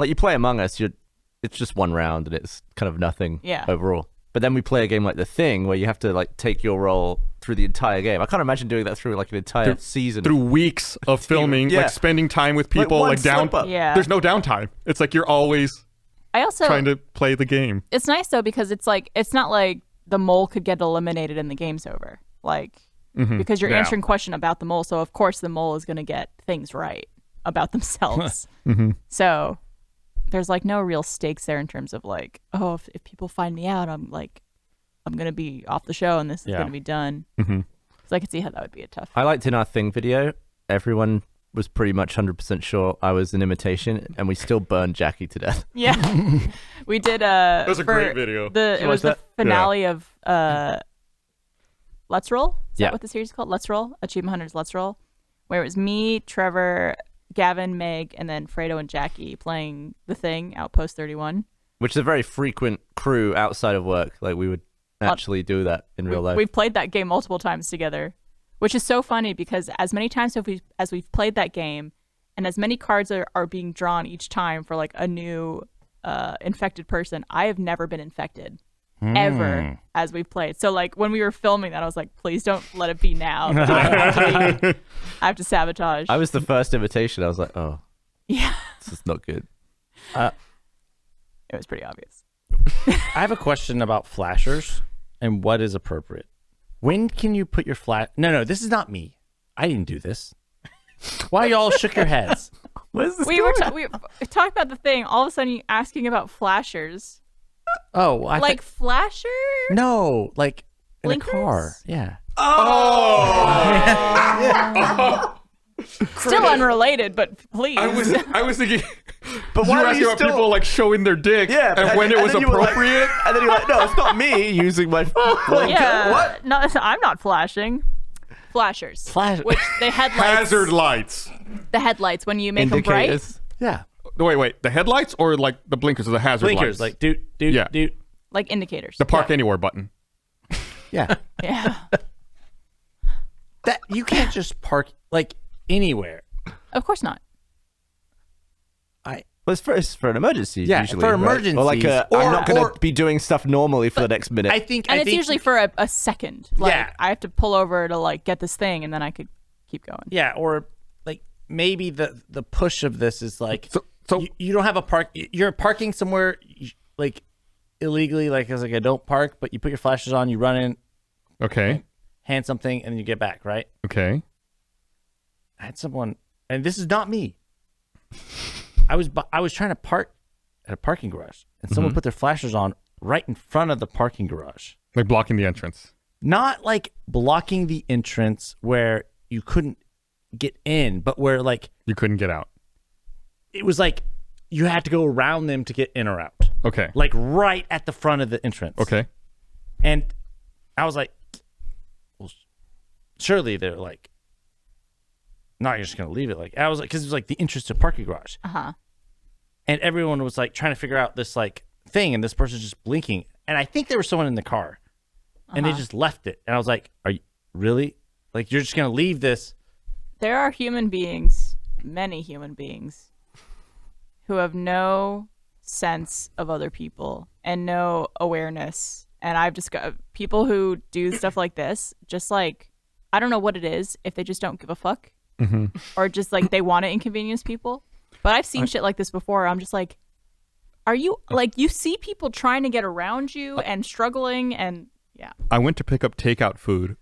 you play Among Us, it's just one round and it's kind of nothing Yeah. overall. But then we play a game like The Thing where you have to like take your role through the entire game. I can't imagine doing that through like an entire season. Through weeks of filming, Yeah. like spending time with people, one like down. slip up. Yeah. There's no downtime. It's like you're always I also trying to play the game. it's nice though because it's like it's not like the mole could get eliminated and the game's over. Like because you're Yeah. answering question about the mole. So of course the mole is going to get things right about themselves. So there's like no real stakes there in terms of like, oh, if people find me out, I'm going to be off the show and this is going to be done. So I could see how that would be a tough. I liked in our thing video, everyone was pretty much 100% sure I was an imitation, and we still burned Jackie to death. Yeah, we did. That was a great video. It was the finale of Let's Roll. Is Yeah. that what the series is called? Let's Roll. Achievement Hunters Let's Roll, where it was me, Trevor, Gavin, Meg, and then Fredo and Jackie playing the thing, Outpost 31. Which is a very frequent crew outside of work. Like, we would actually do that in real life. We've played that game multiple times together, which is so funny because as many times as we've played that game, and as many cards are being drawn each time for like a new infected person, I have never been infected ever as we've played. So like when we were filming that, I was like, please don't let it be now. I have to sabotage. I was the first invitation. I was like, oh, Yeah, this is not good. it was pretty obvious. I have a question about flashers and what is appropriate. When can you put your flash? No, this is not me. I didn't do this. Why y'all shook your heads? Where's this We were talking about the thing. All of a sudden, you asking about flashers. Oh, Like flasher? no, like in Blinkers? a car. Yeah. Still unrelated, but please. I was thinking. But you why were were asking you about still... people like showing their dick, and when it was then you were like- appropriate. and then you're like, no, it's not me using my blinker. Yeah, What? no, I'm not flashing. Flashers, which they headlights. Hazard lights. The headlights when you make them bright. Indicators. Yeah. Wait. The headlights or like the blinkers or the hazard Blinkers, lights? like doot. Yeah. Like indicators. The park anywhere button. Yeah. Yeah. That you can't just park like anywhere. Of course not. Well, it's for an emergency, Yeah, usually. for right? Or like emergencies, I'm not going or- to be doing stuff normally for the next minute. I think And it's usually for a second. Like Yeah. I have to pull over to like get this thing and then I could keep going. yeah, or like maybe the push of this is like So you don't have a park. You're parking somewhere like illegally. Like it's like I don't park, but you put your flashes on, you run in, okay. hand something, and then you get back. Right? Okay. I had someone, and this is not me. I was trying to park at a parking garage, and someone put their flashers on right in front of the parking garage. Like blocking the entrance. Not like blocking the entrance where you couldn't get in, but where like You couldn't get out. it was like you had to go around them to get in or out. Okay. Like right at the front of the entrance. Okay. And I was like, well, surely they're like, not just going to leave it. Like, I was like, because it was like the entrance to parking garage. Uh-huh. And everyone was like trying to figure out this like thing, and this person's just blinking. And I think there was someone in the car, and they just left it. And I was like, are you really? Like, you're just going to leave this? There are human beings, many human beings, who have no sense of other people and no awareness. And I've discovered people who do stuff like this, just like, I don't know what it is, if they just don't give a fuck, or just like they want to inconvenience people. But I've seen shit like this before. I'm just like, are you, like, you see people trying to get around you and struggling, and yeah. I went to pick up takeout food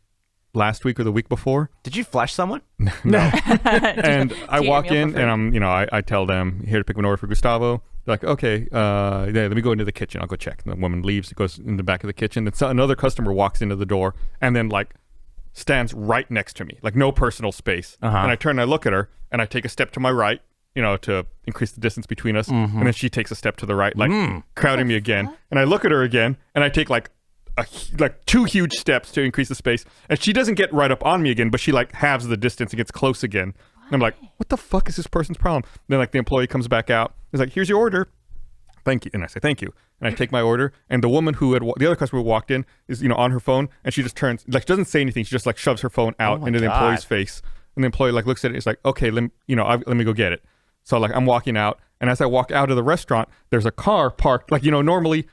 last week or the week before. Did you flash someone? And I To eat a walk meal in for and I tell them, here to pick up an order for Gustavo. They're like, okay, yeah, let me go into the kitchen. I'll go check. And the woman leaves, goes in the back of the kitchen. Then another customer walks into the door and then like stands right next to me, like no personal space. And I turn and I look at her and I take a step to my right, to increase the distance between us. And then she takes a step to the right, like crowding me again. And I look at her again and I take like two huge steps to increase the space. And she doesn't get right up on me again, but she like halves the distance and gets close again. And I'm like, what the fuck is this person's problem? Then like the employee comes back out. He's like, here's your order. Thank you. And I say, thank you. And I take my order. And the woman who had, the other customer who walked in is, on her phone. And she just turns, like, she doesn't say anything. She just like shoves her phone out into the employee's face. And the employee like looks at it. It's like, okay, let me go get it. So like I'm walking out. And as I walk out of the restaurant, there's a car parked. Like, normally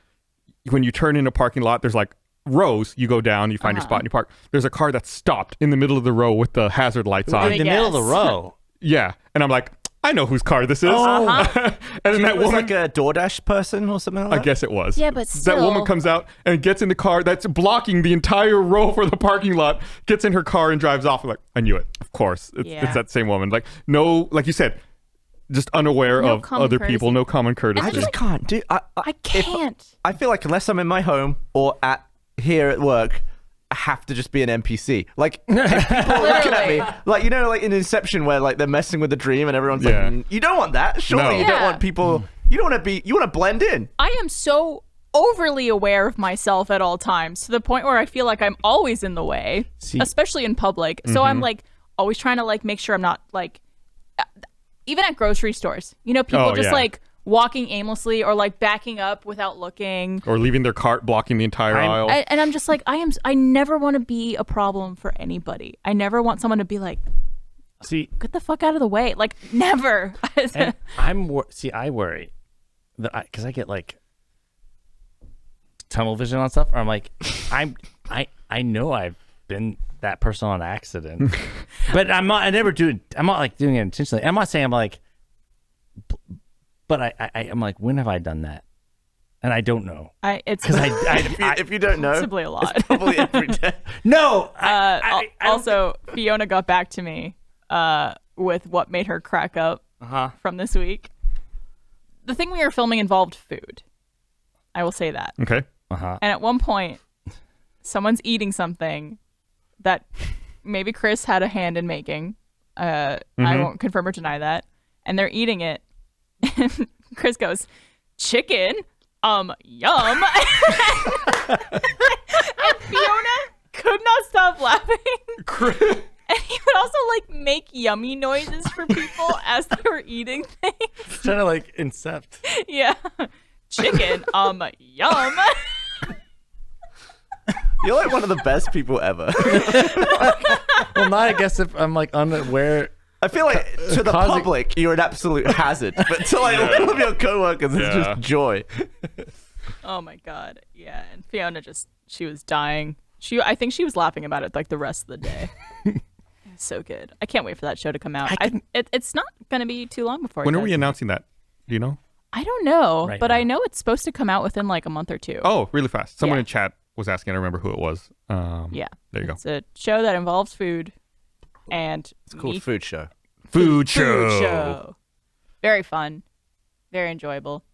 when you turn in a parking lot, there's like rows. You go down, you find your spot and you park. There's a car that's stopped in the middle of the row with the hazard lights on. In the middle of the row. Yeah. And I'm like, I know whose car this is. Uh-huh. And then that It was woman, like a DoorDash person or something like I that. guess it was. Yeah, but That woman still. comes out and gets in the car that's blocking the entire row for the parking lot, gets in her car and drives off. I'm like, I knew it. Of course. It's that same woman. Like, no, like you said, just unaware No of common other people, courtesy. no common courtesy. I just can't do. I can't. I feel like unless I'm in my home or here at work, I have to just be an NPC. Like if people are looking at me, like like in Inception where like they're messing with the dream and everyone's Yeah. like, you don't want that. Surely No. you don't Yeah. want people. You don't want to be. You want to blend in. I am so overly aware of myself at all times to the point where I feel like I'm always in the way, See- especially in public. So I'm like always trying to like make sure I'm not like, even at grocery stores, people Oh, just yeah. like walking aimlessly or like backing up without looking. Or leaving their cart blocking the entire aisle. And I'm just like, I never want to be a problem for anybody. I never want someone to be like, See, get the fuck out of the way. Like, never. and I worry that because I get like tunnel vision on stuff. Or I'm like, I know I've been that person on accident, but I'm not. I'm not like doing it intentionally. I'm not saying I'm like, but I'm like, when have I done that? And I don't know It's because If you don't know, possibly a lot. it's probably every day. no. Al- I don't also, Fiona got back to me with what made her crack up from this week. The thing we were filming involved food. I will say that. Okay. And at one point, someone's eating something that maybe Chris had a hand in making. I won't confirm or deny that. And they're eating it. And Chris goes, "Chicken? Yum." And Fiona could not stop laughing. And he would also like make yummy noises for people as they were eating things. trying to like incept. Yeah. Chicken, yum. You're like one of the best people ever. Well, not I guess if I'm like unaware. I feel like to the Causing- public, you're an absolute hazard, but to like all of your coworkers, it's Yeah. just joy. Oh my god. Yeah. And Fiona she was dying. I think she was laughing about it like the rest of the day. It's so good. I can't wait for that show to come out. It's not going to be too long before. When it are we does. announcing that? Do you know? I don't know, Right but now. I know it's supposed to come out within like a month or two. Oh, really fast. Someone Yeah. in chat was asking. I don't remember who it was. Yeah. There you go. It's a show that involves food and It's called me- Food Show. Food Food show. show. Very fun. Very enjoyable.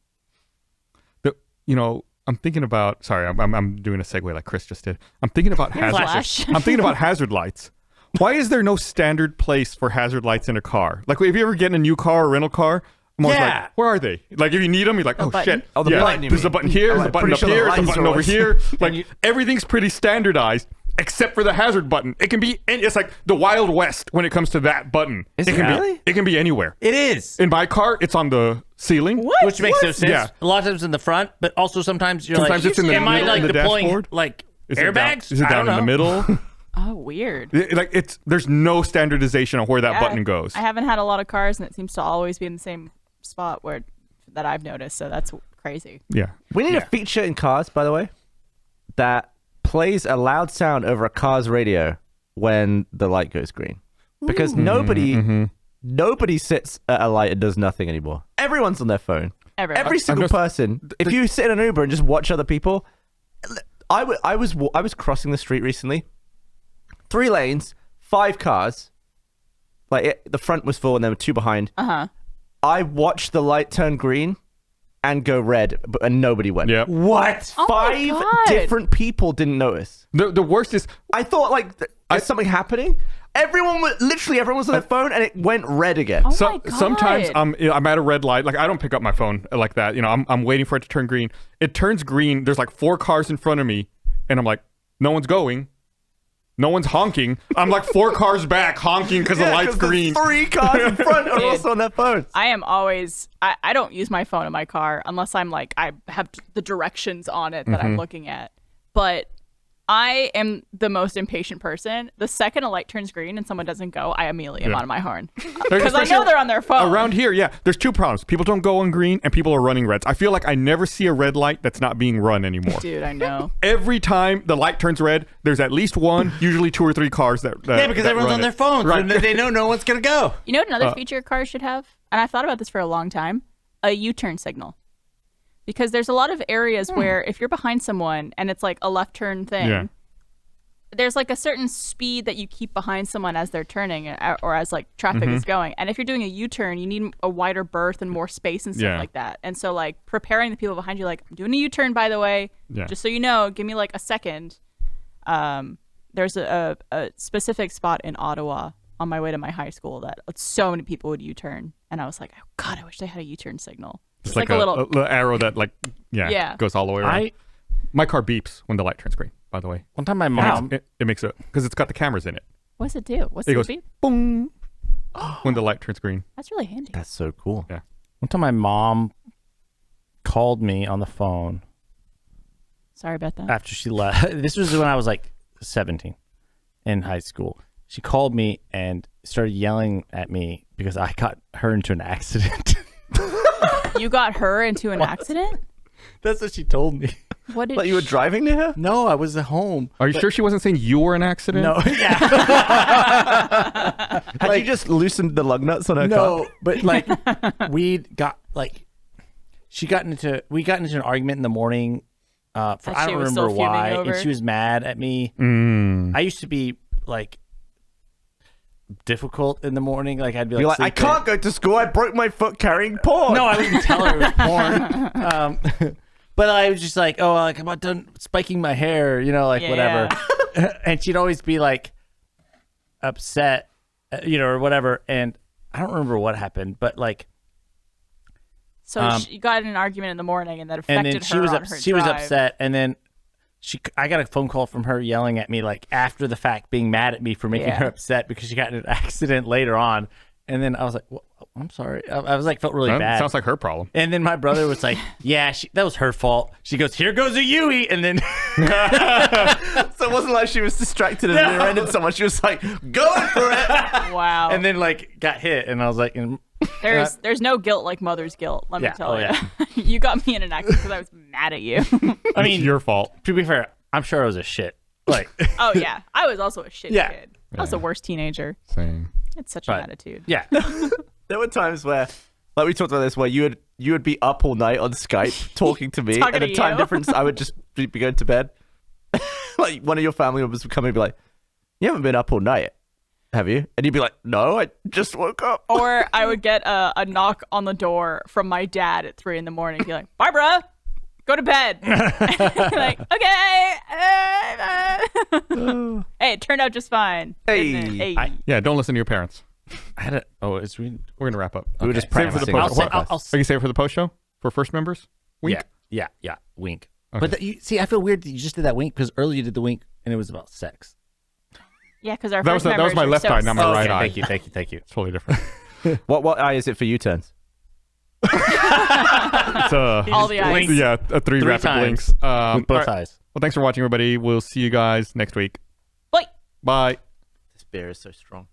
I'm thinking about. Sorry, I'm doing a segue like Chris just did. I'm thinking about hazard. Flash. I'm thinking about hazard lights. Why is there no standard place for hazard lights in a car? Like, if you ever get in a new car or rental car, I'm always Yeah. like, where are they? Like, if you need them, you're like, oh button? shit. Oh, the yeah, button, you there's a mean. button here, I'm there's a button pretty up sure the here, there's a lights button are over always- here. Like, everything's pretty standardized except for the hazard button. It can be, it's like the Wild West when it comes to that button. Is it it can really? Be, it can be anywhere. It is. In my car, it's on the ceiling. Which makes no sense. Yeah. A lot of times in the front, but also sometimes you're Sometimes like, it's in the am I middle like in the deploying dashboard? like Is it down- airbags? Is it I down don't in the know. middle? Oh, weird. Like, there's no standardization on where that Yeah, button goes. I haven't had a lot of cars, and it seems to always be in the same spot that I've noticed. So that's crazy. Yeah. We need Yeah. a feature in cars, by the way, that plays a loud sound over a car's radio when the light goes green. Because nobody sits at a light and does nothing anymore. Everyone's on their phone. Everyone. Every single just- person. If you sit in an Uber and just watch other people, I was crossing the street recently. 3 lanes, 5 cars. Like the front was full and there were 2 behind. I watched the light turn green and go red, and nobody went. Yeah. What? Oh my 5 God. different people didn't notice. The worst is I thought like there's something happening. Everyone was on their phone and it went red again. Oh my God. sometimes I'm at a red light. Like, I don't pick up my phone like that. I'm waiting for it to turn green. It turns green. There's like 4 cars in front of me, and I'm like, no one's going. No one's honking. I'm like 4 cars back honking because the light's 'cause the green. 3 cars in front are also on their phones. I am always. I don't use my phone in my car unless I'm like I have the directions on it that I'm looking at. But I am the most impatient person. The second a light turns green and someone doesn't go, I immediately am on my horn. Because I know they're on their phone. Around here, yeah, there's two problems. People don't go on green and people are running reds. I feel like I never see a red light that's not being run anymore. Dude, I know. Every time the light turns red, there's at least one, usually 2 or 3 cars that Yeah, because that everyone's run on their it. phones. Right. And they know no one's going to go. You know what another feature cars should have? And I've thought about this for a long time. A U-turn signal. Because there's a lot of areas where if you're behind someone and it's like a left turn thing, Yeah. there's like a certain speed that you keep behind someone as they're turning or as like traffic is going. And if you're doing a U-turn, you need a wider berth and more space and stuff like that. And so like preparing the people behind you, like, I'm doing a U-turn, by the way, just so you know, give me like a second. There's a specific spot in Ottawa on my way to my high school that so many people would U-turn. And I was like, oh God, I wish they had a U-turn signal. It's like a little arrow that like, goes all the way around. My car beeps when the light turns green, by the way. One time my mom... It makes it, because it's got the cameras in it. What does it do? What's It the goes beep? boom when the light turns green. That's really handy. That's so cool. Yeah. One time my mom called me on the phone Sorry about that. after she left. This was when I was like 17 in high school. She called me and started yelling at me because I got her into an accident. You got her into an accident? That's what she told me. What did Like you were driving to her? No, I was at home. Are you sure she wasn't saying you were an accident? No, yeah. Had you just loosened the lug nuts on her car? No, but like we got into an argument in the morning. I she don't was remember still fuming why, over? and she was mad at me. I used to be like difficult in the morning. Like I'd be like, You're like, I sleeping. can't go to school. I broke my foot carrying porn. No, I wouldn't tell her it was porn. But I was just like, oh, like I'm not done spiking my hair, like whatever. And she'd always be like upset, or whatever. And I don't remember what happened, but like. So she got in an argument in the morning, and that affected And then her on her she was drive. upset, and then I got a phone call from her yelling at me, like after the fact, being mad at me for making her upset because she got in an accident later on. And then I was like, well, I'm sorry. I was like, felt really bad. Sounds like her problem. And then my brother was like, yeah, that was her fault. She goes, here goes a Yui. And then So it wasn't like she was distracted and rear-ended someone. She was like, going for it. Wow. and then like got hit. And I was like, There's no guilt like mother's guilt, let me tell you. yeah. You got me in an accident because I was mad at you. I mean, It's your fault. to be fair, I'm sure I was a shit. Like, Oh, yeah. I was also a shitty Yeah. kid. I was the worst teenager. Same. It's such an Right. attitude. yeah. There were times where, like we talked about this, where you would be up all night on Skype talking to me, Talking and to the time you. difference, I would just be going to bed. Like one of your family members would come and be like, "You haven't been up all night, have you?" And you'd be like, "No, I just woke up." Or I would get a knock on the door from my dad at 3 a.m. and be like, Barbara, go to bed. Like, okay. Hey, it turned out just fine. Hey. didn't it? Hey. Yeah, don't listen to your parents. I had a, oh, it's really, We're gonna wrap up. We were just Save it for the practicing. post. I'll Are you save it for the post show for first members? Wink. Yeah, wink. But you see, I feel weird that you just did that wink because earlier you did the wink and it was about sex. Yeah, because our That was first that was my members left were eye, so not my right eye. Thank you. It's totally different. What eye is it for U-turns? It's all the eyes. yeah, 3 rapid times. blinks. With All both right. eyes. Well, thanks for watching, everybody. We'll see you guys next week. Wait. Bye. This beer is so strong.